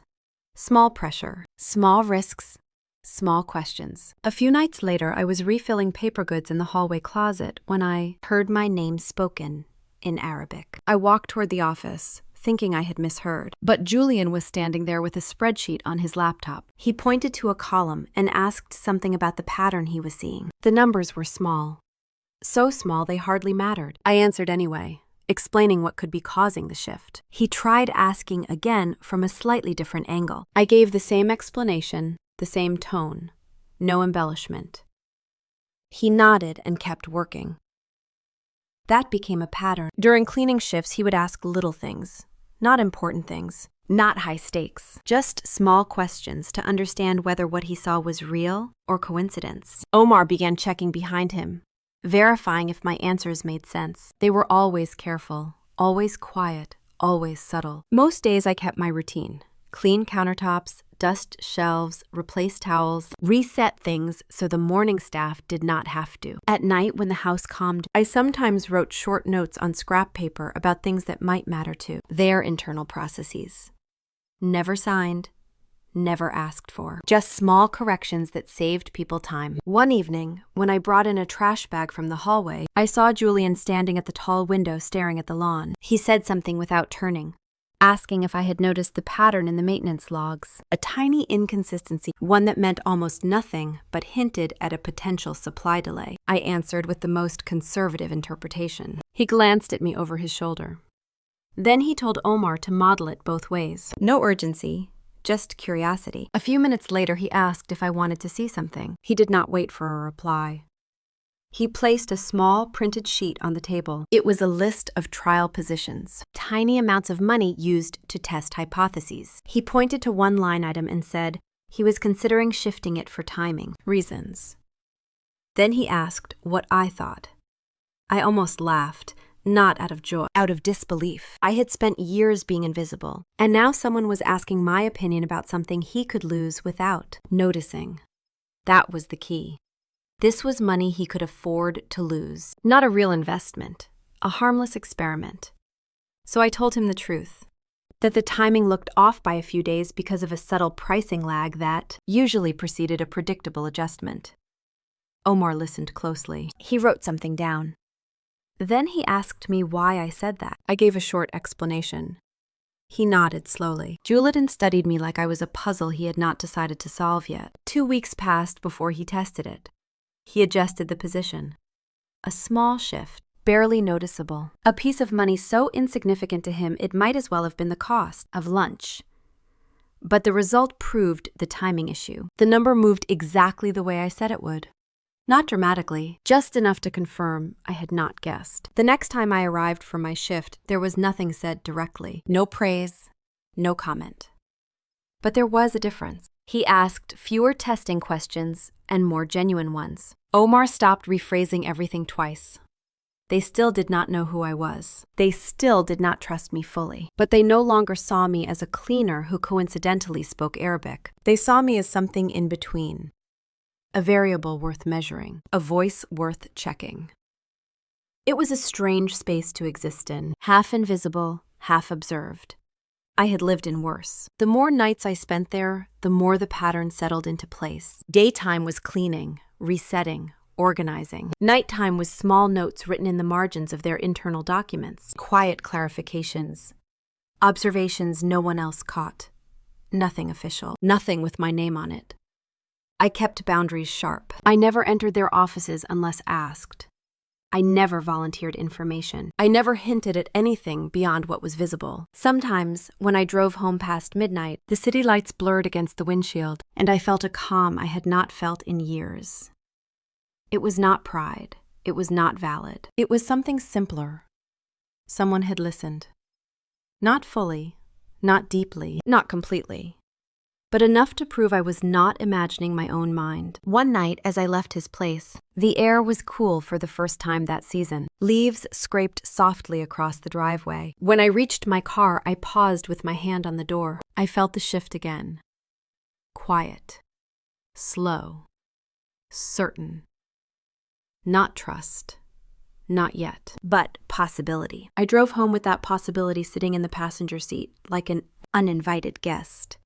Small pressure, small risks, small questions. A few nights later, I was refilling paper goods in the hallway closet when I heard my name spoken in Arabic. I walked toward the office, thinking I had misheard. But Julian was standing there with a spreadsheet on his laptop. He pointed to a column and asked something about the pattern he was seeing. The numbers were small. So small they hardly mattered. I answered anyway, explaining what could be causing the shift. He tried asking again from a slightly different angle. I gave the same explanation, the same tone, no embellishment. He nodded and kept working. That became a pattern. During cleaning shifts, he would ask little things, not important things, not high stakes, just small questions to understand whether what he saw was real or coincidence. Omar began checking behind him, verifying if my answers made sense. They were always careful, always quiet, always subtle. Most days I kept my routine. Clean countertops, dust shelves, replace towels, reset things so the morning staff did not have to. At night when the house calmed, I sometimes wrote short notes on scrap paper about things that might matter to their internal processes. Never signed, never asked for. Just small corrections that saved people time. One evening, when I brought in a trash bag from the hallway, I saw Julian standing at the tall window staring at the lawn. He said something without turning, asking if I had noticed the pattern in the maintenance logs. A tiny inconsistency, one that meant almost nothing, but hinted at a potential supply delay. I answered with the most conservative interpretation. He glanced at me over his shoulder. Then he told Omar to model it both ways. No urgency, just curiosity. A few minutes later, he asked if I wanted to see something. He did not wait for a reply. He placed a small printed sheet on the table. It was a list of trial positions, tiny amounts of money used to test hypotheses. He pointed to one line item and said he was considering shifting it for timing reasons. Then he asked what I thought. I almost laughed. Not out of joy, out of disbelief. I had spent years being invisible, and now someone was asking my opinion about something he could lose without noticing. That was the key. This was money he could afford to lose, not a real investment, a harmless experiment. So I told him the truth, that the timing looked off by a few days because of a subtle pricing lag that usually preceded a predictable adjustment. Omar listened closely. He wrote something down. Then he asked me why I said that. I gave a short explanation. He nodded slowly. Julian studied me like I was a puzzle he had not decided to solve yet. 2 weeks passed before he tested it. He adjusted the position. A small shift, barely noticeable. A piece of money so insignificant to him it might as well have been the cost of lunch. But the result proved the timing issue. The number moved exactly the way I said it would. Not dramatically, just enough to confirm I had not guessed. The next time I arrived for my shift, there was nothing said directly. No praise, no comment. But there was a difference. He asked fewer testing questions and more genuine ones. Omar stopped rephrasing everything twice. They still did not know who I was. They still did not trust me fully. But they no longer saw me as a cleaner who coincidentally spoke Arabic. They saw me as something in between. A variable worth measuring. A voice worth checking. It was a strange space to exist in, half invisible, half observed. I had lived in worse. The more nights I spent there, the more the pattern settled into place. Daytime was cleaning, resetting, organizing. Nighttime was small notes written in the margins of their internal documents, quiet clarifications, observations no one else caught. Nothing official, nothing with my name on it. I kept boundaries sharp. I never entered their offices unless asked. I never volunteered information. I never hinted at anything beyond what was visible. Sometimes, when I drove home past midnight, the city lights blurred against the windshield, and I felt a calm I had not felt in years. It was not pride. It was not valid. It was something simpler. Someone had listened. Not fully, not deeply, not completely, but enough to prove I was not imagining my own mind. One night, as I left his place, the air was cool for the first time that season. Leaves scraped softly across the driveway. When I reached my car, I paused with my hand on the door. I felt the shift again. Quiet. Slow. Certain. Not trust. Not yet. But possibility. I drove home with that possibility sitting in the passenger seat, like an uninvited guest.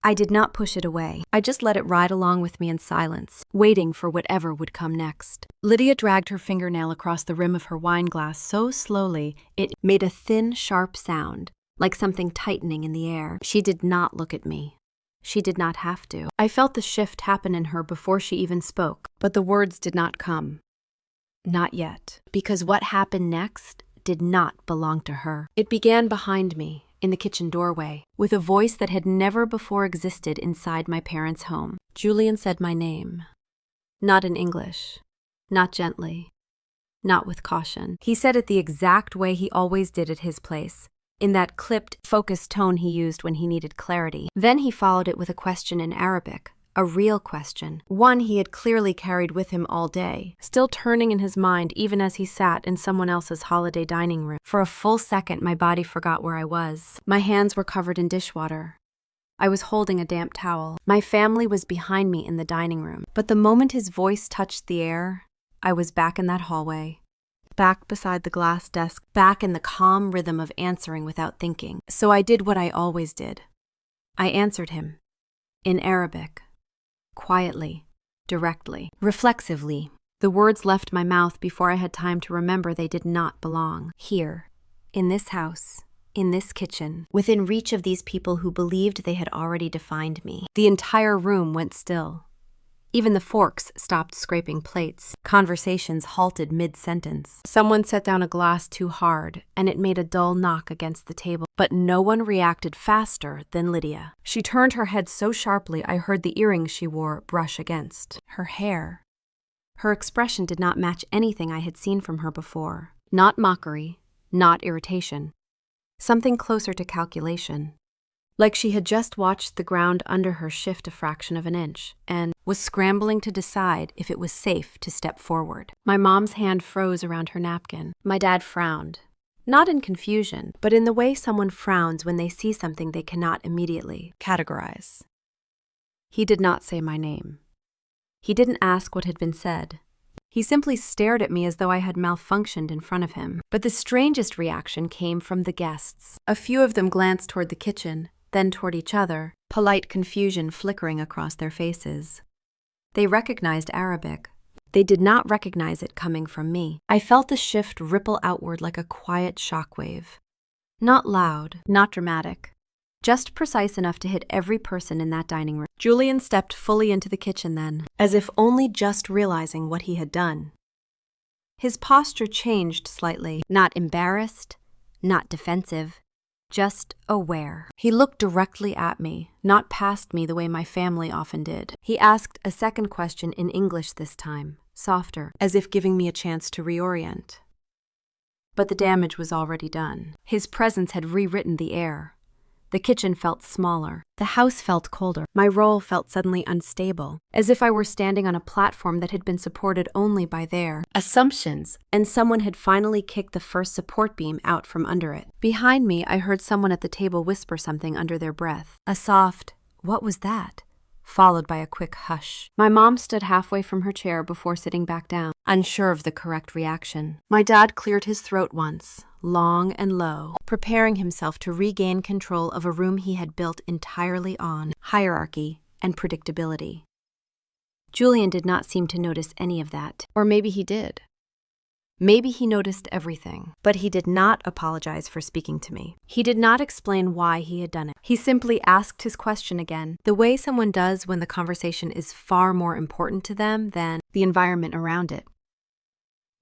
I did not push it away. I just let it ride along with me in silence, waiting for whatever would come next. Lydia dragged her fingernail across the rim of her wine glass so slowly it made a thin, sharp sound, like something tightening in the air. She did not look at me. She did not have to. I felt the shift happen in her before she even spoke, but the words did not come. Not yet, because what happened next did not belong to her. It began behind me, in the kitchen doorway, with a voice that had never before existed inside my parents' home. Julian said my name. Not in English, not gently, not with caution. He said it the exact way he always did at his place, in that clipped, focused tone he used when he needed clarity. Then he followed it with a question in Arabic, a real question, one he had clearly carried with him all day, still turning in his mind even as he sat in someone else's holiday dining room. For a full second, my body forgot where I was. My hands were covered in dishwater. I was holding a damp towel. My family was behind me in the dining room. But the moment his voice touched the air, I was back in that hallway. Back beside the glass desk, back in the calm rhythm of answering without thinking. So I did what I always did. I answered him. In Arabic. Quietly. Directly. Reflexively. The words left my mouth before I had time to remember they did not belong. Here. In this house. In this kitchen. Within reach of these people who believed they had already defined me. The entire room went still. Even the forks stopped scraping plates. Conversations halted mid-sentence. Someone set down a glass too hard, and it made a dull knock against the table. But no one reacted faster than Lydia. She turned her head so sharply I heard the earrings she wore brush against her hair. Her expression did not match anything I had seen from her before. Not mockery, not irritation. Something closer to calculation. Like she had just watched the ground under her shift a fraction of an inch, and was scrambling to decide if it was safe to step forward. My mom's hand froze around her napkin. My dad frowned. Not in confusion, but in the way someone frowns when they see something they cannot immediately categorize. He did not say my name. He didn't ask what had been said. He simply stared at me as though I had malfunctioned in front of him. But the strangest reaction came from the guests. A few of them glanced toward the kitchen, then toward each other, polite confusion flickering across their faces. They recognized Arabic. They did not recognize it coming from me. I felt the shift ripple outward like a quiet shockwave. Not loud, not dramatic, just precise enough to hit every person in that dining room. Julian stepped fully into the kitchen then, as if only just realizing what he had done. His posture changed slightly, not embarrassed, not defensive, just aware. He looked directly at me, not past me the way my family often did. He asked a second question in English this time, softer, as if giving me a chance to reorient. But the damage was already done. His presence had rewritten the air. The kitchen felt smaller. The house felt colder. My role felt suddenly unstable, as if I were standing on a platform that had been supported only by their assumptions, and someone had finally kicked the first support beam out from under it. Behind me, I heard someone at the table whisper something under their breath. A soft, "What was that?" followed by a quick hush. My mom stood halfway from her chair before sitting back down, unsure of the correct reaction. My dad cleared his throat once, long and low, preparing himself to regain control of a room he had built entirely on hierarchy and predictability. Julian did not seem to notice any of that. Or maybe he did. Maybe he noticed everything, but he did not apologize for speaking to me. He did not explain why he had done it. He simply asked his question again, the way someone does when the conversation is far more important to them than the environment around it.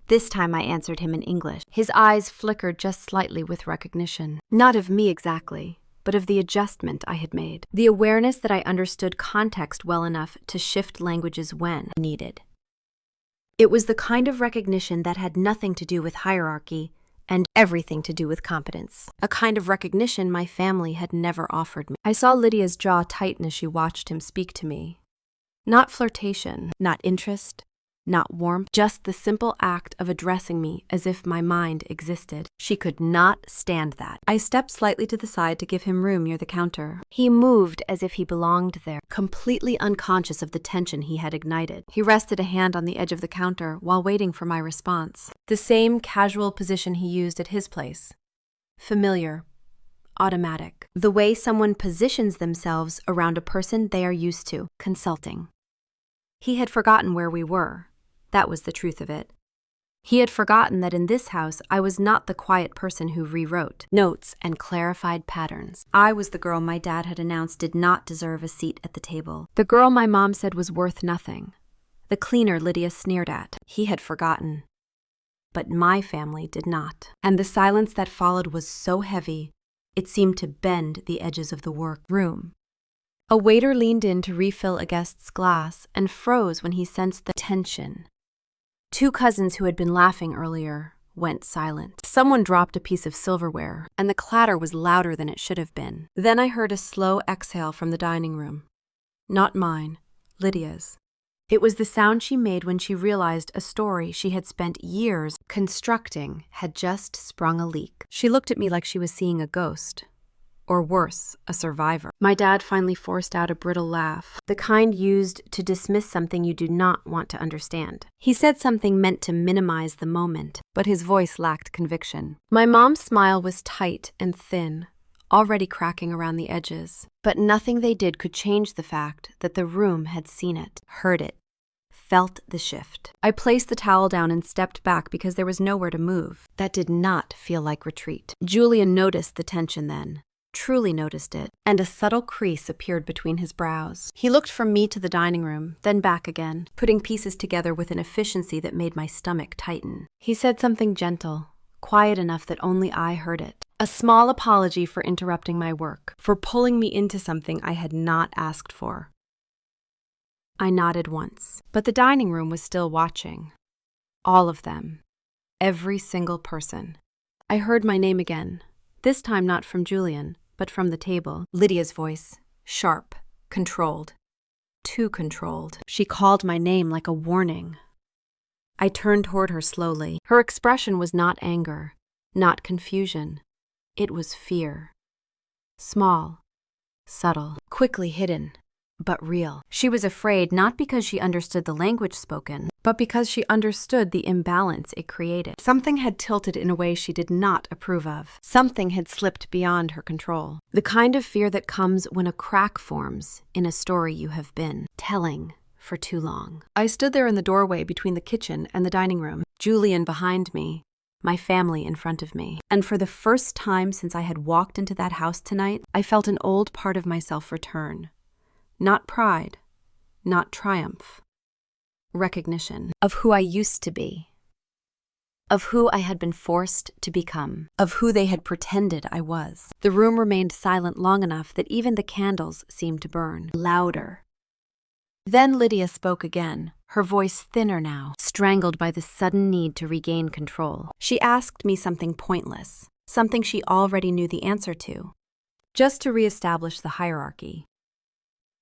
This time I answered him in English. His eyes flickered just slightly with recognition. Not of me exactly, but of the adjustment I had made. The awareness that I understood context well enough to shift languages when needed. It was the kind of recognition that had nothing to do with hierarchy and everything to do with competence. A kind of recognition my family had never offered me. I saw Lydia's jaw tighten as she watched him speak to me. Not flirtation, not interest, not warmth, just the simple act of addressing me as if my mind existed. She could not stand that. I stepped slightly to the side to give him room near the counter. He moved as if he belonged there, completely unconscious of the tension he had ignited. He rested a hand on the edge of the counter while waiting for my response. The same casual position he used at his place. Familiar. Automatic. The way someone positions themselves around a person they are used to. Consulting. He had forgotten where we were. That was the truth of it. He had forgotten that in this house I was not the quiet person who rewrote notes and clarified patterns. I was the girl my dad had announced did not deserve a seat at the table. The girl my mom said was worth nothing. The cleaner Lydia sneered at. He had forgotten. But my family did not. And the silence that followed was so heavy, it seemed to bend the edges of the workroom. A waiter leaned in to refill a guest's glass and froze when he sensed the tension. Two cousins who had been laughing earlier went silent. Someone dropped a piece of silverware, and the clatter was louder than it should have been. Then I heard a slow exhale from the dining room. Not mine, Lydia's. It was the sound she made when she realized a story she had spent years constructing had just sprung a leak. She looked at me like she was seeing a ghost. Or worse, a survivor. My dad finally forced out a brittle laugh, the kind used to dismiss something you do not want to understand. He said something meant to minimize the moment, but his voice lacked conviction. My mom's smile was tight and thin, already cracking around the edges, but nothing they did could change the fact that the room had seen it, heard it, felt the shift. I placed the towel down and stepped back because there was nowhere to move. That did not feel like retreat. Julian noticed the tension then. Truly noticed it, and a subtle crease appeared between his brows. He looked from me to the dining room, then back again, putting pieces together with an efficiency that made my stomach tighten. He said something gentle, quiet enough that only I heard it. A small apology for interrupting my work, for pulling me into something I had not asked for. I nodded once, but the dining room was still watching. All of them. Every single person. I heard my name again. This time not from Julian, but from the table. Lydia's voice, sharp, controlled. Too controlled. She called my name like a warning. I turned toward her slowly. Her expression was not anger, not confusion. It was fear. Small, subtle, quickly hidden, but real. She was afraid not because she understood the language spoken, but because she understood the imbalance it created. Something had tilted in a way she did not approve of. Something had slipped beyond her control. The kind of fear that comes when a crack forms in a story you have been telling for too long. I stood there in the doorway between the kitchen and the dining room, Julian behind me, my family in front of me. And for the first time since I had walked into that house tonight, I felt an old part of myself return. Not pride, not triumph. Recognition of who I used to be, of who I had been forced to become, of who they had pretended I was. The room remained silent long enough that even the candles seemed to burn, louder. Then Lydia spoke again, her voice thinner now, strangled by the sudden need to regain control. She asked me something pointless, something she already knew the answer to. just to reestablish the hierarchy.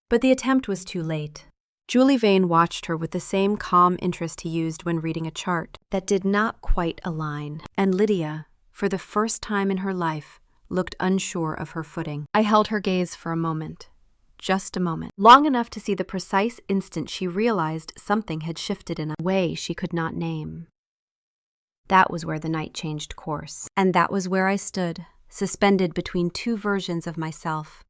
But the attempt was too late. Julie Vane watched her with the same calm interest he used when reading a chart that did not quite align, and Lydia, for the first time in her life, looked unsure of her footing. I held her gaze for a moment. Just a moment. Long enough to see the precise instant she realized something had shifted in a way she could not name. That was where the night changed course. And that was where I stood, suspended between two versions of myself,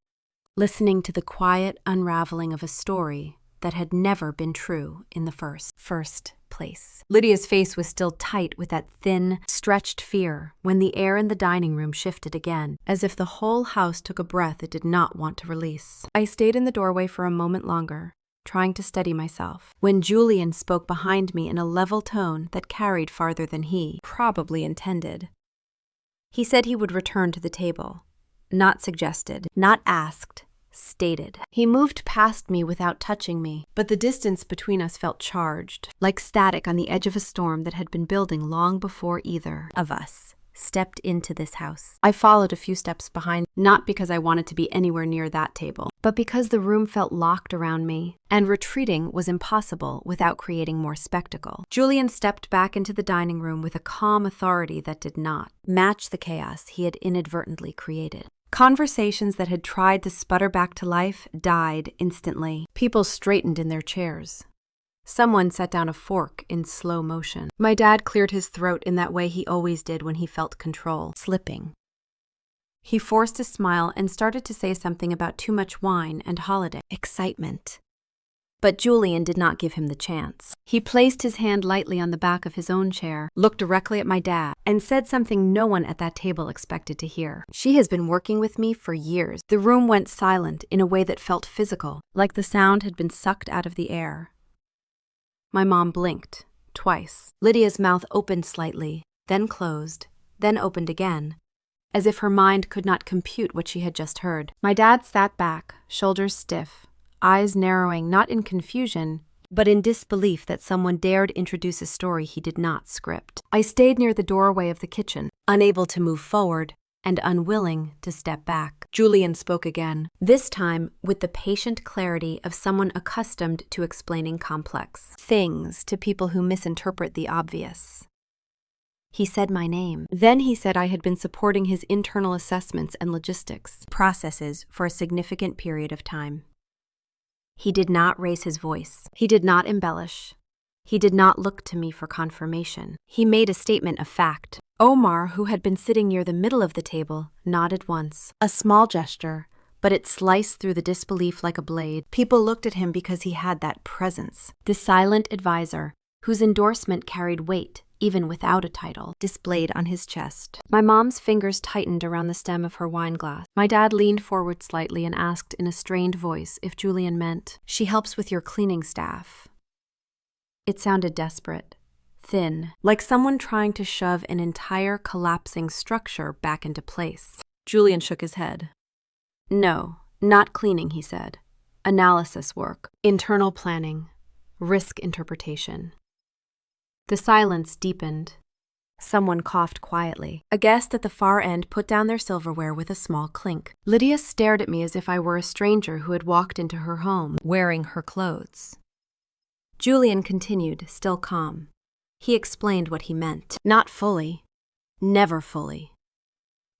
listening to the quiet unraveling of a story that had never been true in the first place. Lydia's face was still tight with that thin, stretched fear when the air in the dining room shifted again, as if the whole house took a breath it did not want to release. I stayed in the doorway for a moment longer, trying to steady myself, when Julian spoke behind me in a level tone that carried farther than he probably intended. He said he would return to the table. Not suggested, not asked, stated. He moved past me without touching me, but the distance between us felt charged, like static on the edge of a storm that had been building long before either of us stepped into this house. I followed a few steps behind, not because I wanted to be anywhere near that table, but because the room felt locked around me, and retreating was impossible without creating more spectacle. Julian stepped back into the dining room with a calm authority that did not match the chaos he had inadvertently created. Conversations that had tried to sputter back to life died instantly. People straightened in their chairs. Someone set down a fork in slow motion. My dad cleared his throat in that way he always did when he felt control slipping. He forced a smile and started to say something about too much wine and holiday excitement. But Julian did not give him the chance. He placed his hand lightly on the back of his own chair, looked directly at my dad, and said something no one at that table expected to hear. She has been working with me for years. The room went silent in a way that felt physical, like the sound had been sucked out of the air. My mom blinked, twice. Lydia's mouth opened slightly, then closed, then opened again, as if her mind could not compute what she had just heard. My dad sat back, shoulders stiff, eyes narrowing not in confusion, but in disbelief that someone dared introduce a story he did not script. I stayed near the doorway of the kitchen, unable to move forward and unwilling to step back. Julian spoke again, this time with the patient clarity of someone accustomed to explaining complex things to people who misinterpret the obvious. He said my name. Then he said I had been supporting his internal assessments and logistics processes for a significant period of time. He did not raise his voice. He did not embellish. He did not look to me for confirmation. He made a statement of fact. Omar, who had been sitting near the middle of the table, nodded once. A small gesture, but it sliced through the disbelief like a blade. People looked at him because he had that presence. The silent advisor, whose endorsement carried weight, even without a title, displayed on his chest. My mom's fingers tightened around the stem of her wine glass. My dad leaned forward slightly and asked in a strained voice if Julian meant, "She helps with your cleaning staff." It sounded desperate, thin, like someone trying to shove an entire collapsing structure back into place. Julian shook his head. "No, not cleaning," he said. "Analysis work, internal planning, risk interpretation." The silence deepened. Someone coughed quietly. A guest at the far end put down their silverware with a small clink. Lydia stared at me as if I were a stranger who had walked into her home, wearing her clothes. Julian continued, still calm. He explained what he meant. Not fully. Never fully.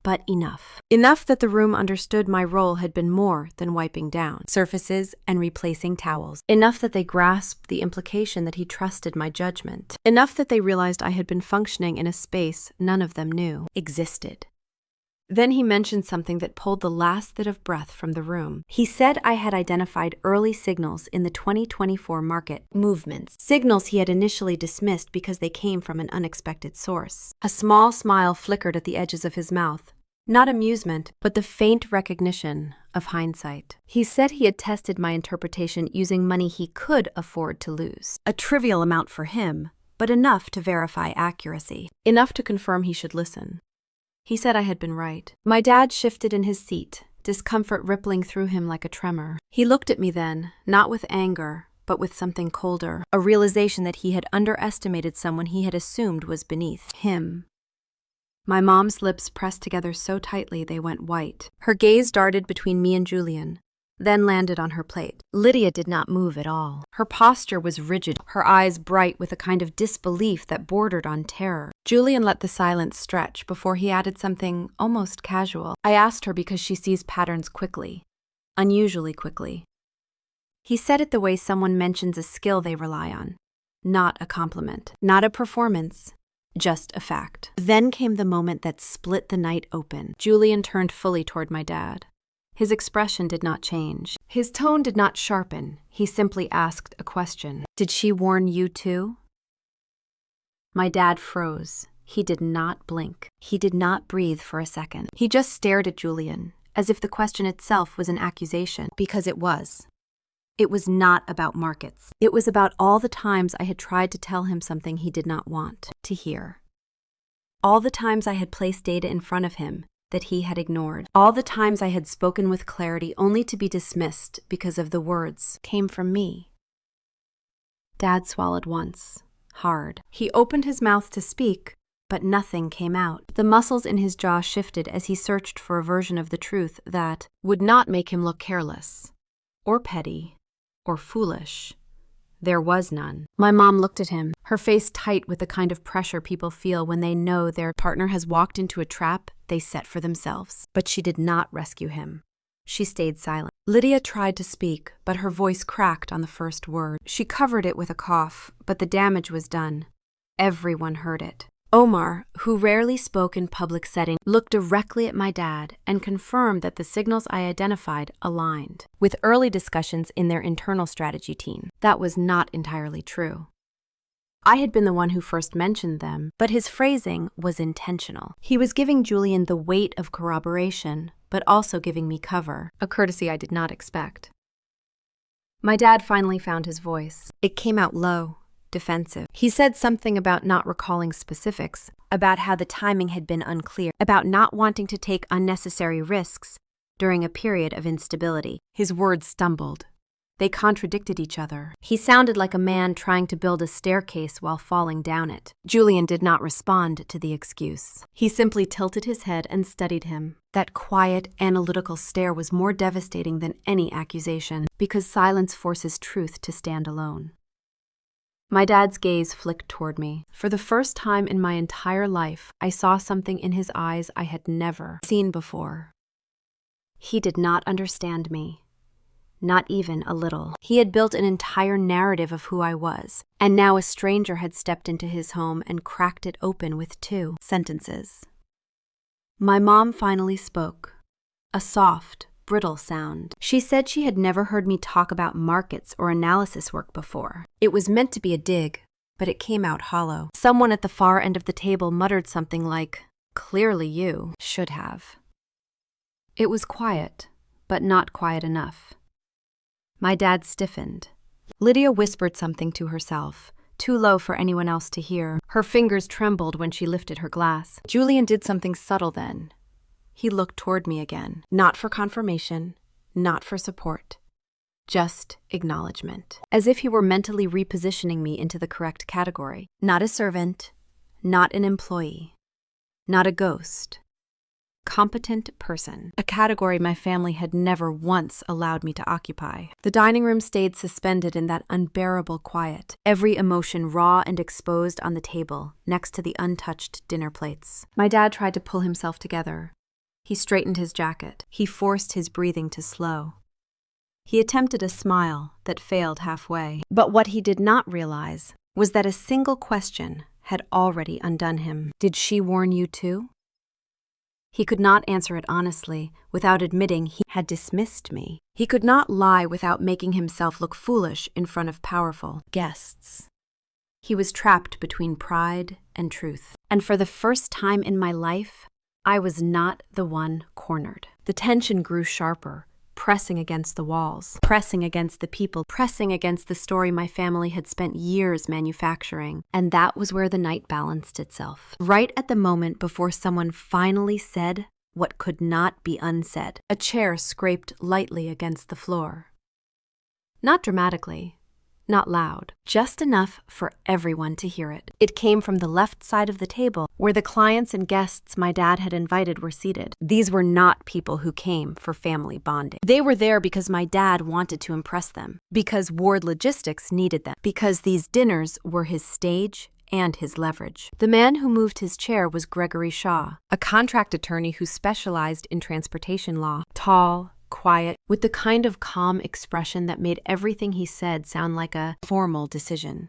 But enough. Enough that the room understood my role had been more than wiping down surfaces and replacing towels. Enough that they grasped the implication that he trusted my judgment. Enough that they realized I had been functioning in a space none of them knew existed. Then he mentioned something that pulled the last bit of breath from the room. He said I had identified early signals in the 2024 market movements, signals he had initially dismissed because they came from an unexpected source. A small smile flickered at the edges of his mouth. Not amusement, but the faint recognition of hindsight. He said he had tested my interpretation using money he could afford to lose. A trivial amount for him, but enough to verify accuracy. Enough to confirm he should listen. He said I had been right. My dad shifted in his seat, discomfort rippling through him like a tremor. He looked at me then, not with anger, but with something colder, a realization that he had underestimated someone he had assumed was beneath him. My mom's lips pressed together so tightly they went white. Her gaze darted between me and Julian, then landed on her plate. Lydia did not move at all. Her posture was rigid, her eyes bright with a kind of disbelief that bordered on terror. Julian let the silence stretch before he added something almost casual. I asked her because she sees patterns quickly, unusually quickly. He said it the way someone mentions a skill they rely on, not a compliment, not a performance. Just a fact. Then came the moment that split the night open. Julian turned fully toward my dad. His expression did not change. His tone did not sharpen. He simply asked a question. Did she warn you too? My dad froze. He did not blink. He did not breathe for a second. He just stared at Julian, as if the question itself was an accusation, because it was. It was not about markets. It was about all the times I had tried to tell him something he did not want to hear. All the times I had placed data in front of him that he had ignored. All the times I had spoken with clarity only to be dismissed because of the words came from me. Dad swallowed once, hard. He opened his mouth to speak, but nothing came out. The muscles in his jaw shifted as he searched for a version of the truth that would not make him look careless, or petty, or foolish. There was none. My mom looked at him, her face tight with the kind of pressure people feel when they know their partner has walked into a trap they set for themselves. But she did not rescue him. She stayed silent. Lydia tried to speak, but her voice cracked on the first word. She covered it with a cough, but the damage was done. Everyone heard it. Omar, who rarely spoke in public settings, looked directly at my dad and confirmed that the signals I identified aligned with early discussions in their internal strategy team. That was not entirely true. I had been the one who first mentioned them, but his phrasing was intentional. He was giving Julian the weight of corroboration, but also giving me cover, a courtesy I did not expect. My dad finally found his voice. It came out low, defensive. He said something about not recalling specifics, about how the timing had been unclear, about not wanting to take unnecessary risks during a period of instability. His words stumbled. They contradicted each other. He sounded like a man trying to build a staircase while falling down it. Julian did not respond to the excuse. He simply tilted his head and studied him. That quiet, analytical stare was more devastating than any accusation, because silence forces truth to stand alone. My dad's gaze flicked toward me. For the first time in my entire life, I saw something in his eyes I had never seen before. He did not understand me. Not even a little. He had built an entire narrative of who I was, and now a stranger had stepped into his home and cracked it open with 2 sentences. My mom finally spoke. A soft, brittle sound. She said she had never heard me talk about markets or analysis work before. It was meant to be a dig, but it came out hollow. Someone at the far end of the table muttered something like, "Clearly you should have." It was quiet, but not quiet enough. My dad stiffened. Lydia whispered something to herself, too low for anyone else to hear. Her fingers trembled when she lifted her glass. Julian did something subtle then. He looked toward me again, not for confirmation, not for support, just acknowledgement, as if he were mentally repositioning me into the correct category. Not a servant, not an employee, not a ghost. Competent person, a category my family had never once allowed me to occupy. The dining room stayed suspended in that unbearable quiet, every emotion raw and exposed on the table, next to the untouched dinner plates. My dad tried to pull himself together. He straightened his jacket. He forced his breathing to slow. He attempted a smile that failed halfway. But what he did not realize was that a single question had already undone him. Did she warn you too? He could not answer it honestly without admitting he had dismissed me. He could not lie without making himself look foolish in front of powerful guests. He was trapped between pride and truth. And for the first time in my life, I was not the one cornered. The tension grew sharper, pressing against the walls, pressing against the people, pressing against the story my family had spent years manufacturing. And that was where the night balanced itself. Right at the moment before someone finally said what could not be unsaid, a chair scraped lightly against the floor. Not dramatically, Not loud, just enough for everyone to hear it. It came from the left side of the table, where the clients and guests my dad had invited were seated. These were not people who came for family bonding. They were there because my dad wanted to impress them, because Ward Logistics needed them, because these dinners were his stage and his leverage. The man who moved his chair was Gregory Shaw, a contract attorney who specialized in transportation law. Tall, quiet, with the kind of calm expression that made everything he said sound like a formal decision.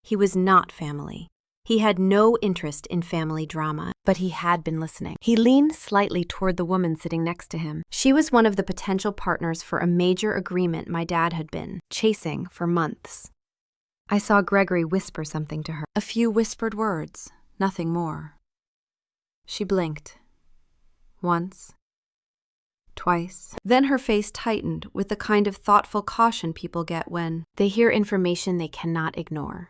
He was not family. He had no interest in family drama, but he had been listening. He leaned slightly toward the woman sitting next to him. She was one of the potential partners for a major agreement my dad had been chasing for months. I saw Gregory whisper something to her. A few whispered words, nothing more. She blinked. Once. Twice. Then her face tightened with the kind of thoughtful caution people get when they hear information they cannot ignore.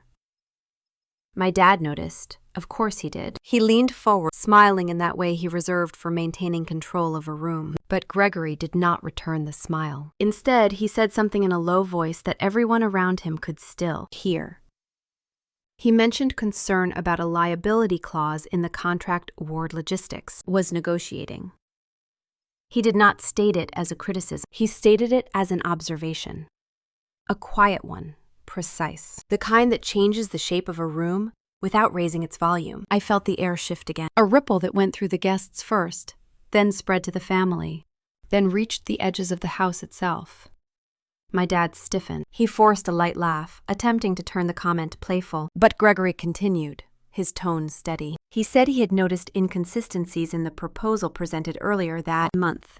My dad noticed. Of course he did. He leaned forward, smiling in that way he reserved for maintaining control of a room. But Gregory did not return the smile. Instead, he said something in a low voice that everyone around him could still hear. He mentioned concern about a liability clause in the contract Ward Logistics was negotiating. He did not state it as a criticism. He stated it as an observation. A quiet one, precise. The kind that changes the shape of a room without raising its volume. I felt the air shift again. A ripple that went through the guests first, then spread to the family, then reached the edges of the house itself. My dad stiffened. He forced a light laugh, attempting to turn the comment playful. But Gregory continued, his tone steady. He said he had noticed inconsistencies in the proposal presented earlier that month.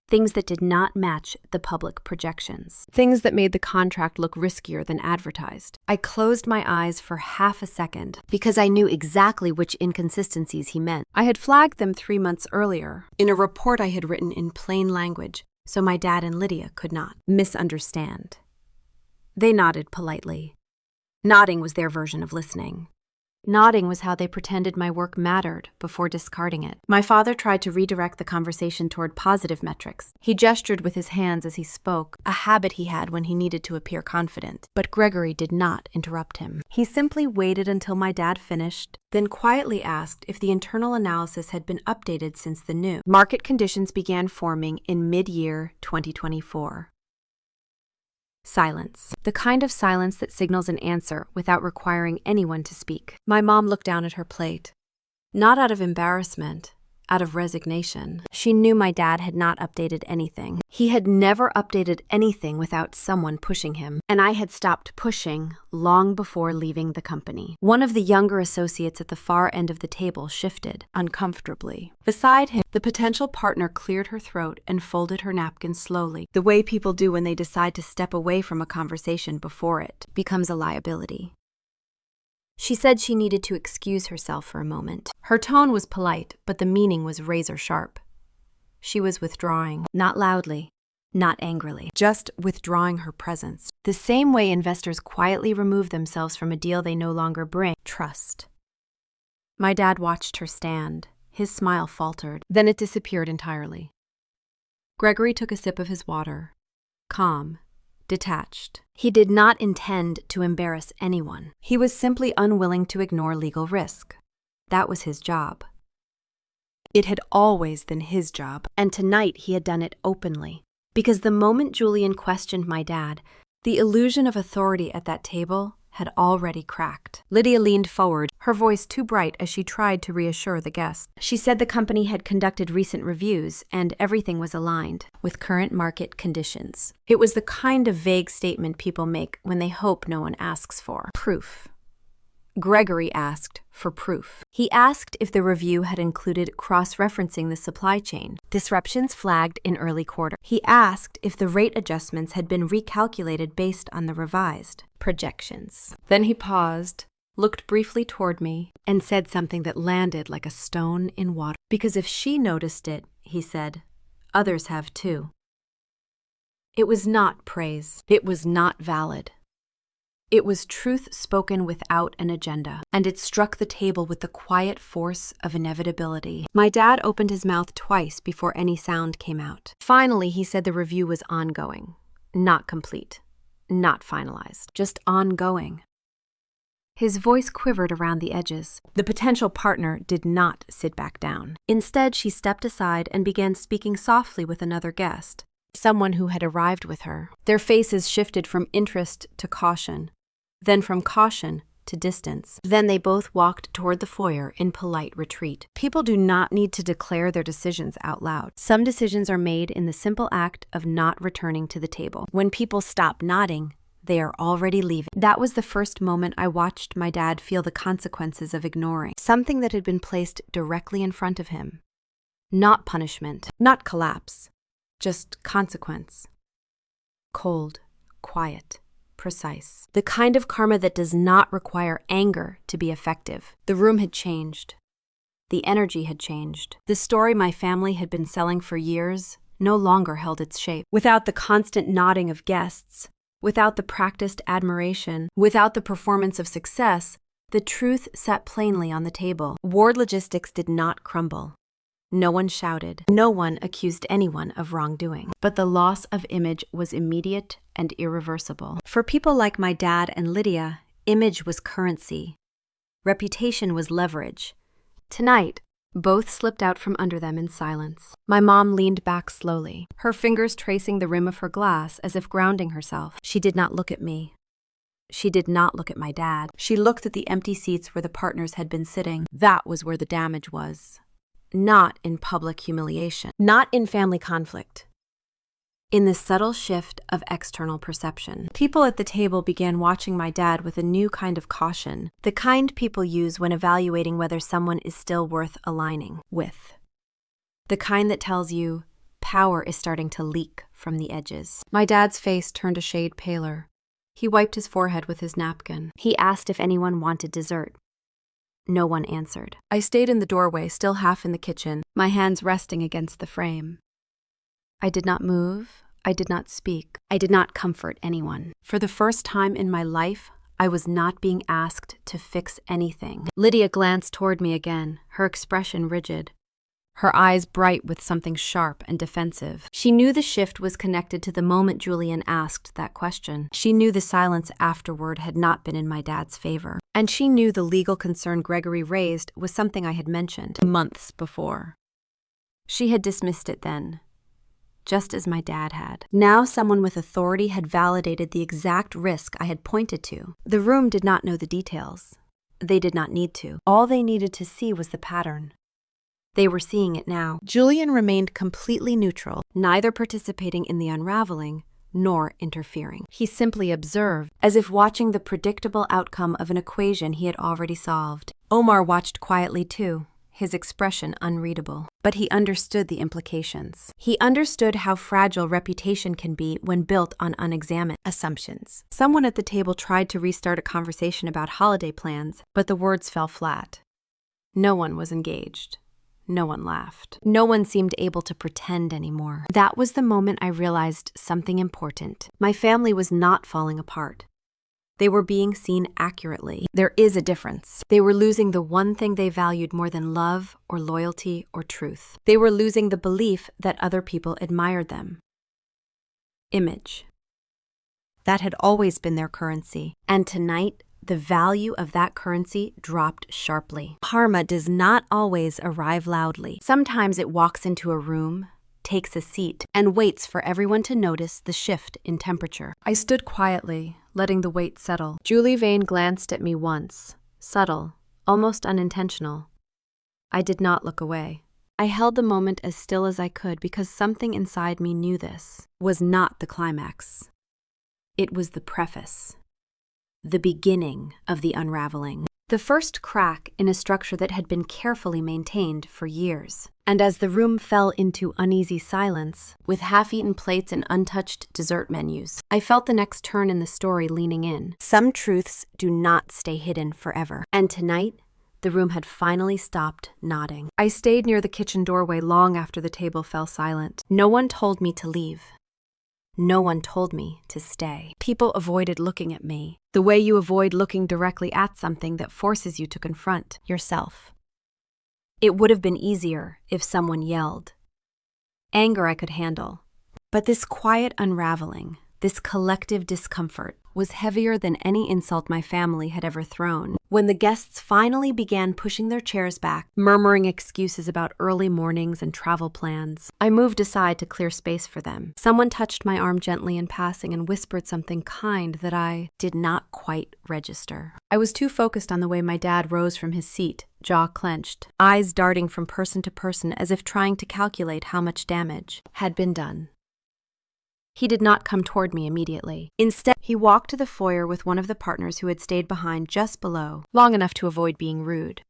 Things that did not match the public projections. Things that made the contract look riskier than advertised. I closed my eyes for half a second because I knew exactly which inconsistencies he meant. I had flagged them 3 months earlier in a report I had written in plain language so my dad and Lydia could not misunderstand. They nodded politely. Nodding was their version of listening. Nodding was how they pretended my work mattered before discarding it. My father tried to redirect the conversation toward positive metrics. He gestured with his hands as he spoke, a habit he had when he needed to appear confident. But Gregory did not interrupt him. He simply waited until my dad finished, then quietly asked if the internal analysis had been updated since the new market conditions began forming in mid-year 2024. Silence. The kind of silence that signals an answer without requiring anyone to speak. My mom looked down at her plate. Not out of embarrassment, out of resignation. She knew my dad had not updated anything. He had never updated anything without someone pushing him, and I had stopped pushing long before leaving the company. One of the younger associates at the far end of the table shifted, uncomfortably. Beside him, the potential partner cleared her throat and folded her napkin slowly, the way people do when they decide to step away from a conversation before it becomes a liability. She said she needed to excuse herself for a moment. Her tone was polite, but the meaning was razor sharp. She was withdrawing, not loudly, not angrily, just withdrawing her presence. The same way investors quietly remove themselves from a deal they no longer bring. Trust. My dad watched her stand. His smile faltered, then it disappeared entirely. Gregory took a sip of his water. Calm. Detached. He did not intend to embarrass anyone. He was simply unwilling to ignore legal risk. That was his job. It had always been his job, and tonight he had done it openly. Because the moment Julian questioned my dad, the illusion of authority at that table had already cracked. Lydia leaned forward, her voice too bright as she tried to reassure the guest. She said the company had conducted recent reviews and everything was aligned with current market conditions. It was the kind of vague statement people make when they hope no one asks for proof. Gregory asked for proof. He asked if the review had included cross-referencing the supply chain, disruptions flagged in early quarter. He asked if the rate adjustments had been recalculated based on the revised projections. Then he paused, looked briefly toward me, and said something that landed like a stone in water. Because if she noticed it, he said, others have too. It was not praise. It was not valid. It was truth spoken without an agenda, and it struck the table with the quiet force of inevitability. My dad opened his mouth twice before any sound came out. Finally, he said the review was ongoing, not complete. not finalized, just ongoing. His voice quivered around the edges. The potential partner did not sit back down. Instead, she stepped aside and began speaking softly with another guest, someone who had arrived with her. Their faces shifted from interest to caution, then from caution to distance. Then they both walked toward the foyer in polite retreat. People do not need to declare their decisions out loud. Some decisions are made in the simple act of not returning to the table. When people stop nodding, they are already leaving. That was the first moment I watched my dad feel the consequences of ignoring something that had been placed directly in front of him. Not punishment, not collapse, just consequence. Cold, quiet, precise. The kind of karma that does not require anger to be effective. The room had changed. The energy had changed. The story my family had been selling for years no longer held its shape. Without the constant nodding of guests, without the practiced admiration, without the performance of success, the truth sat plainly on the table. Ward logistics did not crumble. No one shouted. No one accused anyone of wrongdoing. But the loss of image was immediate and irreversible. For people like my dad and Lydia, image was currency. Reputation was leverage. Tonight, both slipped out from under them in silence. My mom leaned back slowly, her fingers tracing the rim of her glass as if grounding herself. She did not look at me. She did not look at my dad. She looked at the empty seats where the partners had been sitting. That was where the damage was. Not in public humiliation. Not in family conflict. In the subtle shift of external perception. People at the table began watching my dad with a new kind of caution, the kind people use when evaluating whether someone is still worth aligning with. The kind that tells you power is starting to leak from the edges. My dad's face turned a shade paler. He wiped his forehead with his napkin. He asked if anyone wanted dessert. No one answered. I stayed in the doorway, still half in the kitchen, my hands resting against the frame. I did not move. I did not speak. I did not comfort anyone. For the first time in my life, I was not being asked to fix anything. Lydia glanced toward me again, her expression rigid, her eyes bright with something sharp and defensive. She knew the shift was connected to the moment Julian asked that question. She knew the silence afterward had not been in my dad's favor. And she knew the legal concern Gregory raised was something I had mentioned months before. She had dismissed it then, just as my dad had. Now someone with authority had validated the exact risk I had pointed to. The room did not know the details. They did not need to. All they needed to see was the pattern. They were seeing it now. Julian remained completely neutral, neither participating in the unraveling nor interfering. He simply observed, as if watching the predictable outcome of an equation he had already solved. Omar watched quietly too, his expression unreadable. But he understood the implications. He understood how fragile reputation can be when built on unexamined assumptions. Someone at the table tried to restart a conversation about holiday plans, but the words fell flat. No one was engaged. No one laughed. No one seemed able to pretend anymore. That was the moment I realized something important. My family was not falling apart. They were being seen accurately. There is a difference. They were losing the one thing they valued more than love or loyalty or truth. They were losing the belief that other people admired them. Image. That had always been their currency. And tonight, the value of that currency dropped sharply. Karma does not always arrive loudly. Sometimes it walks into a room, takes a seat, and waits for everyone to notice the shift in temperature. I stood quietly, letting the weight settle. Julie Vane glanced at me once, subtle, almost unintentional. I did not look away. I held the moment as still as I could because something inside me knew this was not the climax. It was the preface. The beginning of the unraveling. The first crack in a structure that had been carefully maintained for years. And as the room fell into uneasy silence, with half-eaten plates and untouched dessert menus, I felt the next turn in the story leaning in. Some truths do not stay hidden forever. And tonight, the room had finally stopped nodding. I stayed near the kitchen doorway long after the table fell silent. No one told me to leave. No one told me to stay. People avoided looking at me, the way you avoid looking directly at something that forces you to confront yourself. It would have been easier if someone yelled. Anger I could handle. But this quiet unraveling, This collective discomfort was heavier than any insult my family had ever thrown. When the guests finally began pushing their chairs back, murmuring excuses about early mornings and travel plans, I moved aside to clear space for them. Someone touched my arm gently in passing and whispered something kind that I did not quite register. I was too focused on the way my dad rose from his seat, jaw clenched, eyes darting from person to person as if trying to calculate how much damage had been done. He did not come toward me immediately. Instead, he walked to the foyer with one of the partners who had stayed behind just below, long enough to avoid being rude.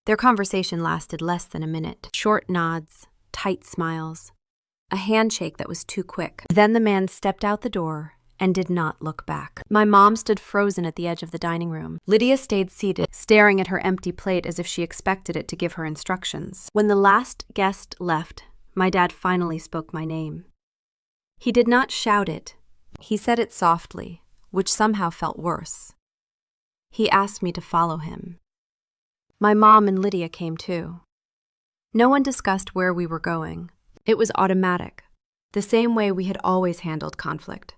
Their conversation lasted less than a minute. Short nods, tight smiles, a handshake that was too quick. Then the man stepped out the door and did not look back. My mom stood frozen at the edge of the dining room. Lydia stayed seated, staring at her empty plate as if she expected it to give her instructions. When the last guest left, my dad finally spoke my name. He did not shout it. He said it softly, which somehow felt worse. He asked me to follow him. My mom and Lydia came too. No one discussed where we were going. It was automatic, the same way we had always handled conflict.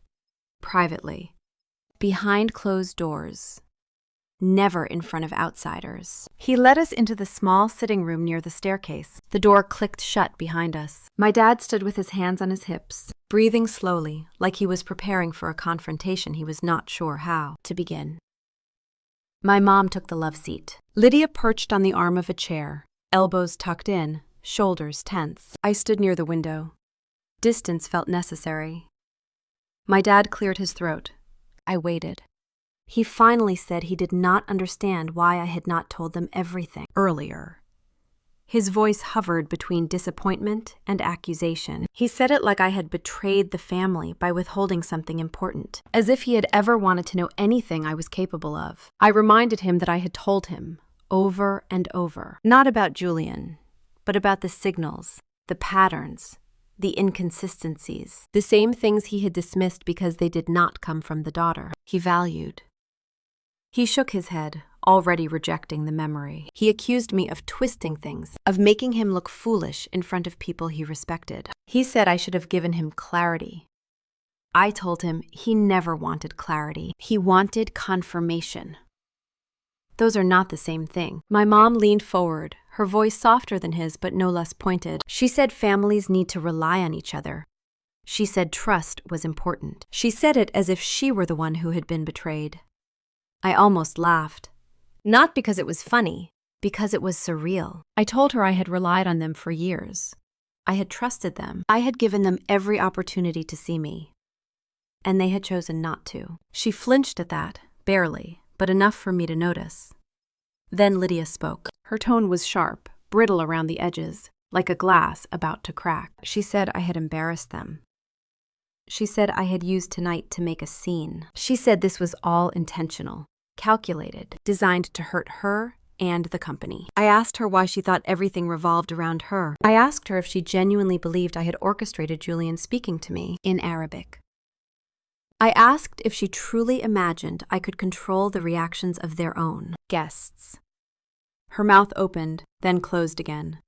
Privately, behind closed doors, never in front of outsiders. He led us into the small sitting room near the staircase. The door clicked shut behind us. My dad stood with his hands on his hips, breathing slowly, like he was preparing for a confrontation he was not sure how to begin. My mom took the love seat. Lydia perched on the arm of a chair, elbows tucked in, shoulders tense. I stood near the window. Distance felt necessary. My dad cleared his throat. I waited. He finally said he did not understand why I had not told them everything earlier. His voice hovered between disappointment and accusation. He said it like I had betrayed the family by withholding something important, as if he had ever wanted to know anything I was capable of. I reminded him that I had told him, over and over, not about Julian, but about the signals, the patterns, the inconsistencies, the same things he had dismissed because they did not come from the daughter he valued. He shook his head, already rejecting the memory. He accused me of twisting things, of making him look foolish in front of people he respected. He said I should have given him clarity. I told him he never wanted clarity. He wanted confirmation. Those are not the same thing. My mom leaned forward, her voice softer than his but no less pointed. She said families need to rely on each other. She said trust was important. She said it as if she were the one who had been betrayed. I almost laughed. Not because it was funny, because it was surreal. I told her I had relied on them for years. I had trusted them. I had given them every opportunity to see me. And they had chosen not to. She flinched at that, barely, but enough for me to notice. Then Lydia spoke. Her tone was sharp, brittle around the edges, like a glass about to crack. She said I had embarrassed them. She said I had used tonight to make a scene. She said this was all intentional, calculated, designed to hurt her and the company. I asked her why she thought everything revolved around her. I asked her if she genuinely believed I had orchestrated Julian speaking to me in Arabic. I asked if she truly imagined I could control the reactions of their own guests. Her mouth opened, then closed again.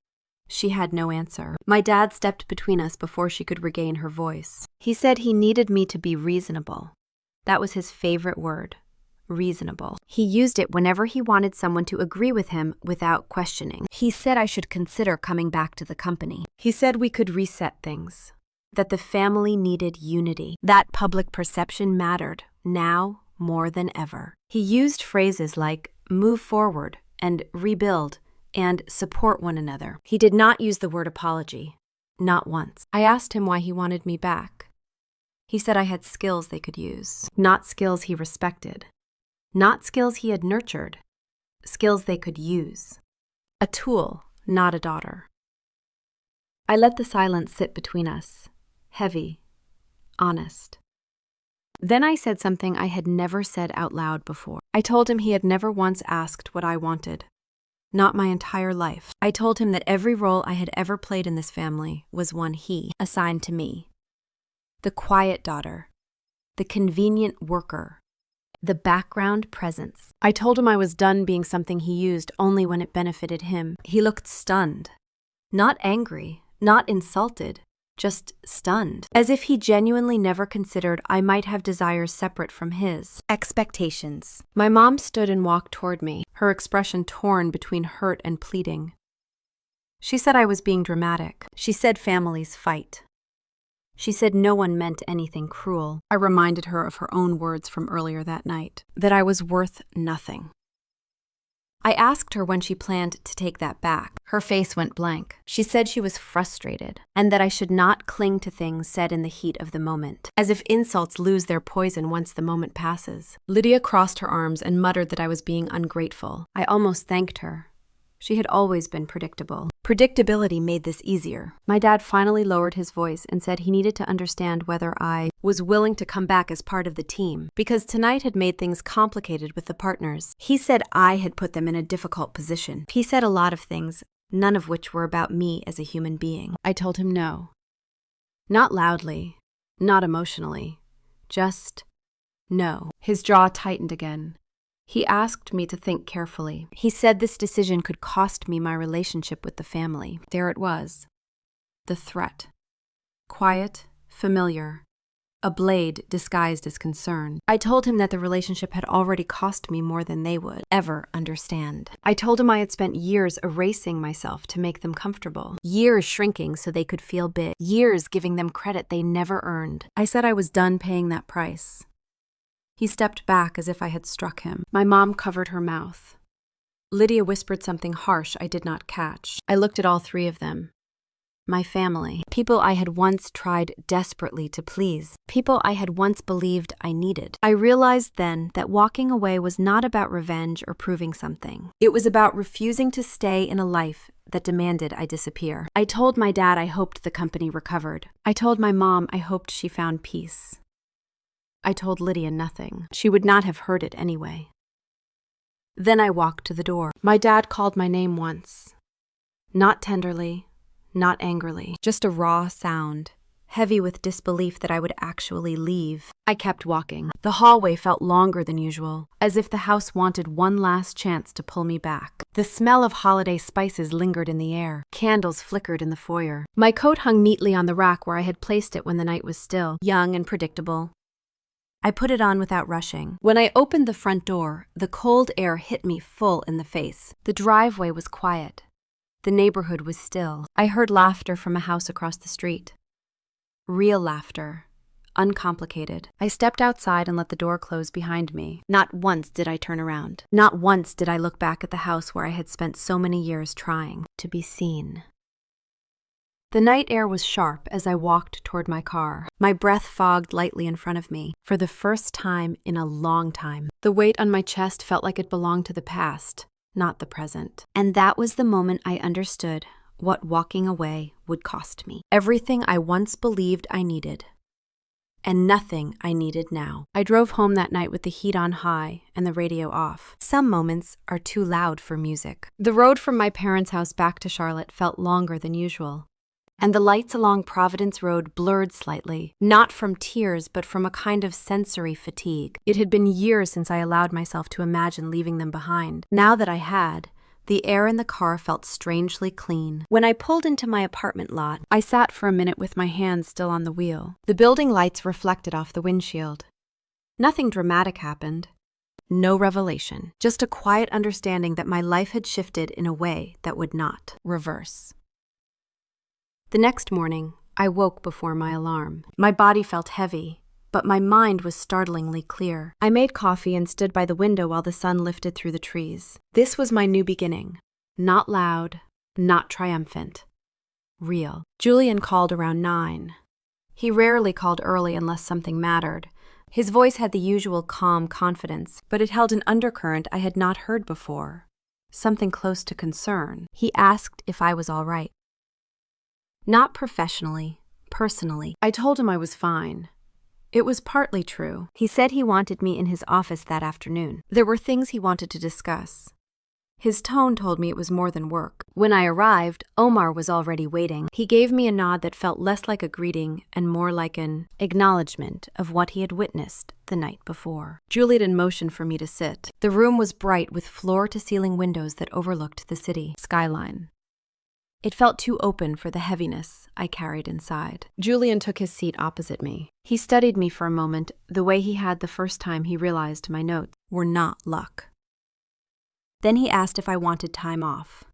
She had no answer. My dad stepped between us before she could regain her voice. He said he needed me to be reasonable. That was his favorite word, reasonable. He used it whenever he wanted someone to agree with him without questioning. He said I should consider coming back to the company. He said we could reset things, that the family needed unity, that public perception mattered, now more than ever. He used phrases like move forward and rebuild and support one another. He did not use the word apology, not once. I asked him why he wanted me back. He said I had skills they could use, not skills he respected, not skills he had nurtured, skills they could use. A tool, not a daughter. I let the silence sit between us, heavy, honest. Then I said something I had never said out loud before. I told him he had never once asked what I wanted. Not my entire life. I told him that every role I had ever played in this family was one he assigned to me. The quiet daughter, the convenient worker, the background presence. I told him I was done being something he used only when it benefited him. He looked stunned. Not angry, not insulted, just stunned, as if he genuinely never considered I might have desires separate from his expectations. My mom stood and walked toward me, her expression torn between hurt and pleading. She said I was being dramatic. She said families fight. She said no one meant anything cruel. I reminded her of her own words from earlier that night, that I was worth nothing. I asked her when she planned to take that back. Her face went blank. She said she was frustrated, and that I should not cling to things said in the heat of the moment, as if insults lose their poison once the moment passes. Lydia crossed her arms and muttered that I was being ungrateful. I almost thanked her. She had always been predictable. Predictability made this easier. My dad finally lowered his voice and said he needed to understand whether I was willing to come back as part of the team, because tonight had made things complicated with the partners. He said I had put them in a difficult position. He said a lot of things, none of which were about me as a human being. I told him no. Not loudly, not emotionally, just no. His jaw tightened again. He asked me to think carefully. He said this decision could cost me my relationship with the family. There it was. The threat. Quiet, familiar. A blade disguised as concern. I told him that the relationship had already cost me more than they would ever understand. I told him I had spent years erasing myself to make them comfortable. Years shrinking so they could feel big. Years giving them credit they never earned. I said I was done paying that price. He stepped back as if I had struck him. My mom covered her mouth. Lydia whispered something harsh I did not catch. I looked at all three of them. My family. People I had once tried desperately to please. People I had once believed I needed. I realized then that walking away was not about revenge or proving something. It was about refusing to stay in a life that demanded I disappear. I told my dad I hoped the company recovered. I told my mom I hoped she found peace. I told Lydia nothing. She would not have heard it anyway. Then I walked to the door. My dad called my name once. Not tenderly, not angrily, just a raw sound, heavy with disbelief that I would actually leave. I kept walking. The hallway felt longer than usual, as if the house wanted one last chance to pull me back. The smell of holiday spices lingered in the air. Candles flickered in the foyer. My coat hung neatly on the rack where I had placed it when the night was still, young and predictable. I put it on without rushing. When I opened the front door, the cold air hit me full in the face. The driveway was quiet. The neighborhood was still. I heard laughter from a house across the street. Real laughter. Uncomplicated. I stepped outside and let the door close behind me. Not once did I turn around. Not once did I look back at the house where I had spent so many years trying to be seen. The night air was sharp as I walked toward my car. My breath fogged lightly in front of me, for the first time in a long time. The weight on my chest felt like it belonged to the past, not the present. And that was the moment I understood what walking away would cost me. Everything I once believed I needed, and nothing I needed now. I drove home that night with the heat on high and the radio off. Some moments are too loud for music. The road from my parents' house back to Charlotte felt longer than usual. And the lights along Providence Road blurred slightly, not from tears, but from a kind of sensory fatigue. It had been years since I allowed myself to imagine leaving them behind. Now that I had, the air in the car felt strangely clean. When I pulled into my apartment lot, I sat for a minute with my hands still on the wheel. The building lights reflected off the windshield. Nothing dramatic happened. No revelation. Just a quiet understanding that my life had shifted in a way that would not reverse. The next morning, I woke before my alarm. My body felt heavy, but my mind was startlingly clear. I made coffee and stood by the window while the sun lifted through the trees. This was my new beginning. Not loud, not triumphant. Real. Julian called around 9. He rarely called early unless something mattered. His voice had the usual calm confidence, but it held an undercurrent I had not heard before. Something close to concern. He asked if I was all right. Not professionally, personally. I told him I was fine. It was partly true. He said he wanted me in his office that afternoon. There were things he wanted to discuss. His tone told me it was more than work. When I arrived, Omar was already waiting. He gave me a nod that felt less like a greeting and more like an acknowledgement of what he had witnessed the night before. Juliet motioned for me to sit. The room was bright with floor-to-ceiling windows that overlooked the city skyline. It felt too open for the heaviness I carried inside. Julian took his seat opposite me. He studied me for a moment, the way he had the first time he realized my notes were not luck. Then he asked if I wanted time off.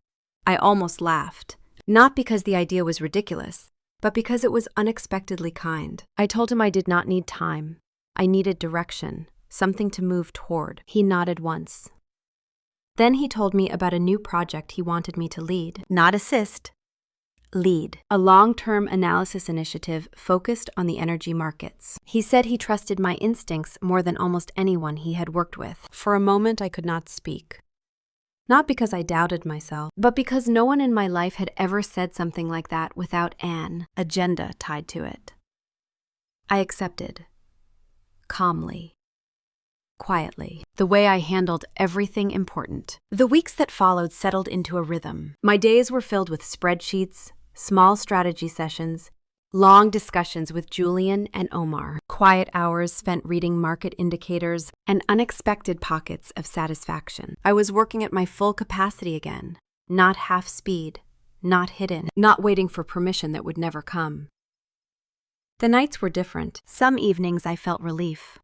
I almost laughed, not because the idea was ridiculous, but because it was unexpectedly kind. I told him I did not need time. I needed direction, something to move toward. He nodded once. Then he told me about a new project he wanted me to lead, not assist, lead, a long-term analysis initiative focused on the energy markets. He said he trusted my instincts more than almost anyone he had worked with. For a moment, I could not speak. Not because I doubted myself, but because no one in my life had ever said something like that without an agenda tied to it. I accepted, calmly, quietly, the way I handled everything important. The weeks that followed settled into a rhythm. My days were filled with spreadsheets, small strategy sessions, long discussions with Julian and Omar, quiet hours spent reading market indicators, and unexpected pockets of satisfaction. I was working at my full capacity again, not half speed, not hidden, not waiting for permission that would never come. The nights were different. Some evenings I felt relief.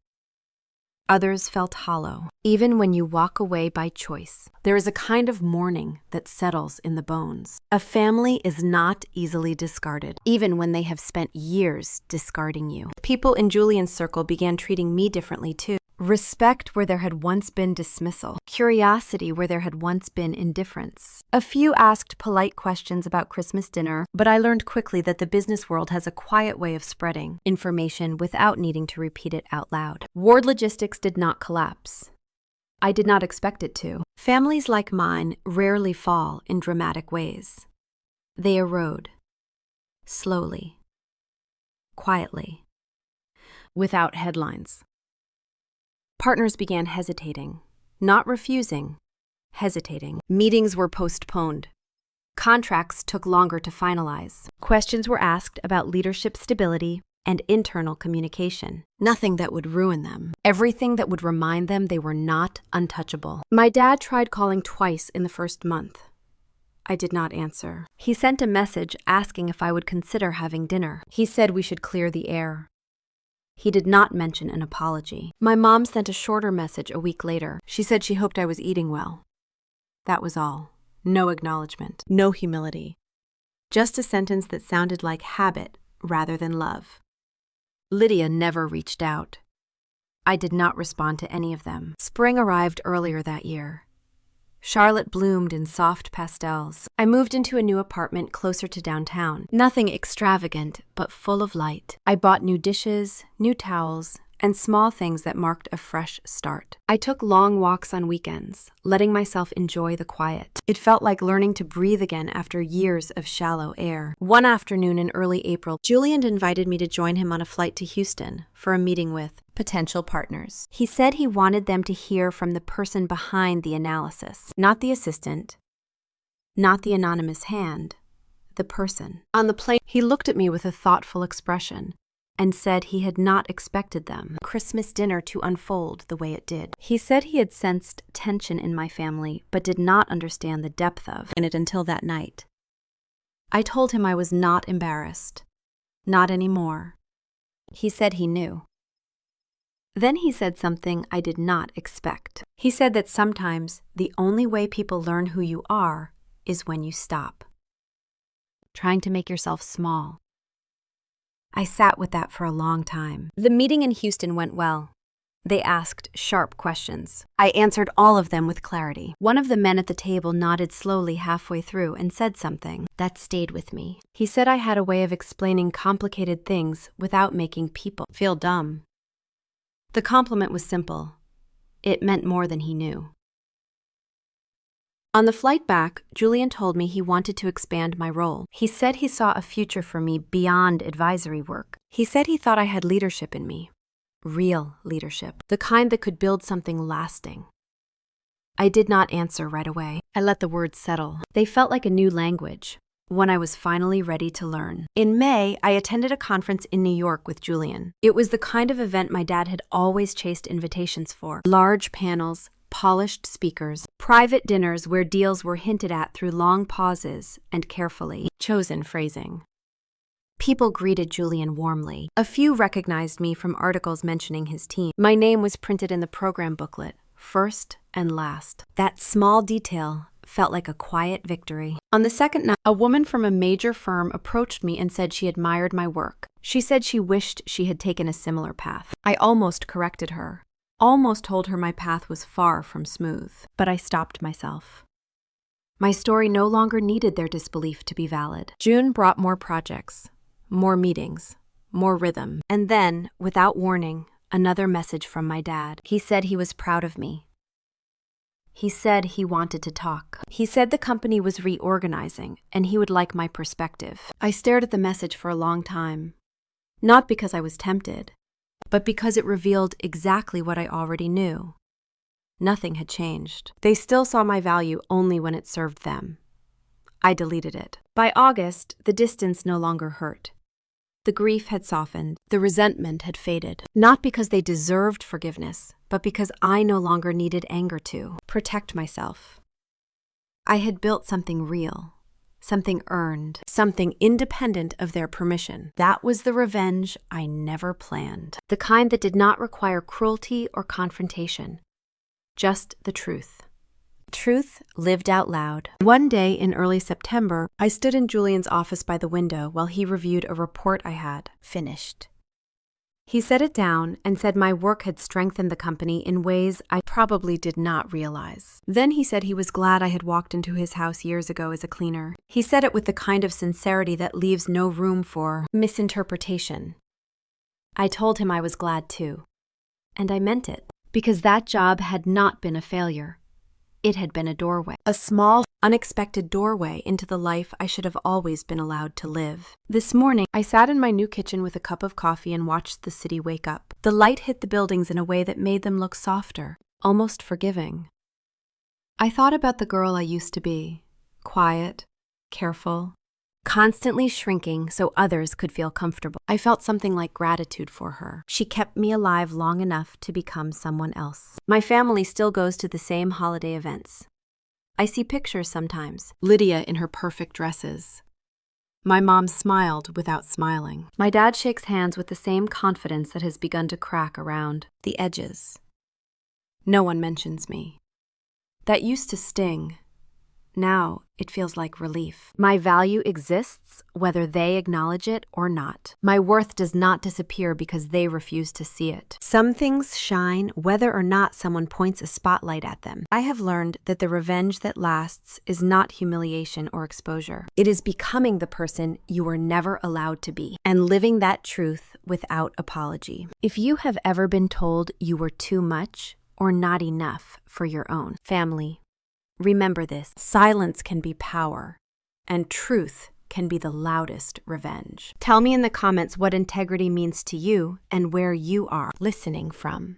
Others felt hollow. Even when you walk away by choice, there is a kind of mourning that settles in the bones. A family is not easily discarded, even when they have spent years discarding you. People in Julian's circle began treating me differently too. Respect where there had once been dismissal. Curiosity where there had once been indifference. A few asked polite questions about Christmas dinner, but I learned quickly that the business world has a quiet way of spreading information without needing to repeat it out loud. Ward logistics did not collapse. I did not expect it to. Families like mine rarely fall in dramatic ways. They erode. Slowly. Quietly. Without headlines. Partners began hesitating, not refusing, hesitating. Meetings were postponed. Contracts took longer to finalize. Questions were asked about leadership stability and internal communication. Nothing that would ruin them. Everything that would remind them they were not untouchable. My dad tried calling twice in the first month. I did not answer. He sent a message asking if I would consider having dinner. He said we should clear the air. He did not mention an apology. My mom sent a shorter message a week later. She said she hoped I was eating well. That was all. No acknowledgement. No humility. Just a sentence that sounded like habit rather than love. Lydia never reached out. I did not respond to any of them. Spring arrived earlier that year. Charlotte bloomed in soft pastels. I moved into a new apartment closer to downtown. Nothing extravagant, but full of light. I bought new dishes, new towels, and small things that marked a fresh start. I took long walks on weekends, letting myself enjoy the quiet. It felt like learning to breathe again after years of shallow air. One afternoon in early April, Julian invited me to join him on a flight to Houston for a meeting with potential partners. He said he wanted them to hear from the person behind the analysis, not the assistant, not the anonymous hand, the person. On the plane, he looked at me with a thoughtful expression and said he had not expected them, Christmas dinner, to unfold the way it did. He said he had sensed tension in my family, but did not understand the depth of it until that night. I told him I was not embarrassed. Not anymore. He said he knew. Then he said something I did not expect. He said that sometimes the only way people learn who you are is when you stop. Trying to make yourself small. I sat with that for a long time. The meeting in Houston went well. They asked sharp questions. I answered all of them with clarity. One of the men at the table nodded slowly halfway through and said something that stayed with me. He said I had a way of explaining complicated things without making people feel dumb. The compliment was simple. It meant more than he knew. On the flight back, Julian told me he wanted to expand my role. He said he saw a future for me beyond advisory work. He said he thought I had leadership in me. Real leadership. The kind that could build something lasting. I did not answer right away. I let the words settle. They felt like a new language, one I was finally ready to learn. In May, I attended a conference in New York with Julian. It was the kind of event my dad had always chased invitations for. Large panels, polished speakers, Private dinners where deals were hinted at through long pauses and carefully chosen phrasing. People greeted Julian warmly. A few recognized me from articles mentioning his team. My name was printed in the program booklet, first and last. That small detail felt like a quiet victory. On the second night, a woman from a major firm approached me and said she admired my work. She said she wished she had taken a similar path. I almost corrected her, almost told her my path was far from smooth, but I stopped myself. My story no longer needed their disbelief to be valid. June brought more projects, more meetings, more rhythm. And then, without warning, another message from my dad. He said he was proud of me. He said he wanted to talk. He said the company was reorganizing and he would like my perspective. I stared at the message for a long time, not because I was tempted, but because it revealed exactly what I already knew. Nothing had changed. They still saw my value only when it served them. I deleted it. By August, the distance no longer hurt. The grief had softened, the resentment had faded. Not because they deserved forgiveness, but because I no longer needed anger to protect myself. I had built something real, something earned, something independent of their permission. That was the revenge I never planned. The kind that did not require cruelty or confrontation, just the truth. Truth lived out loud. One day in early September, I stood in Julian's office by the window while he reviewed a report I had finished. He set it down and said my work had strengthened the company in ways I probably did not realize. Then he said he was glad I had walked into his house years ago as a cleaner. He said it with the kind of sincerity that leaves no room for misinterpretation. I told him I was glad too. And I meant it, because that job had not been a failure. It had been a doorway, a small, unexpected doorway into the life I should have always been allowed to live. This morning, I sat in my new kitchen with a cup of coffee and watched the city wake up. The light hit the buildings in a way that made them look softer, almost forgiving. I thought about the girl I used to be, quiet, careful, constantly shrinking so others could feel comfortable. I felt something like gratitude for her. She kept me alive long enough to become someone else. My family still goes to the same holiday events. I see pictures sometimes. Lydia in her perfect dresses. My mom smiled without smiling. My dad shakes hands with the same confidence that has begun to crack around the edges. No one mentions me. That used to sting. Now, it feels like relief. My value exists whether they acknowledge it or not. My worth does not disappear because they refuse to see it. Some things shine whether or not someone points a spotlight at them. I have learned that the revenge that lasts is not humiliation or exposure. It is becoming the person you were never allowed to be and living that truth without apology. If you have ever been told you were too much or not enough for your own family, remember this: silence can be power, and truth can be the loudest revenge. Tell me in the comments what integrity means to you and where you are listening from.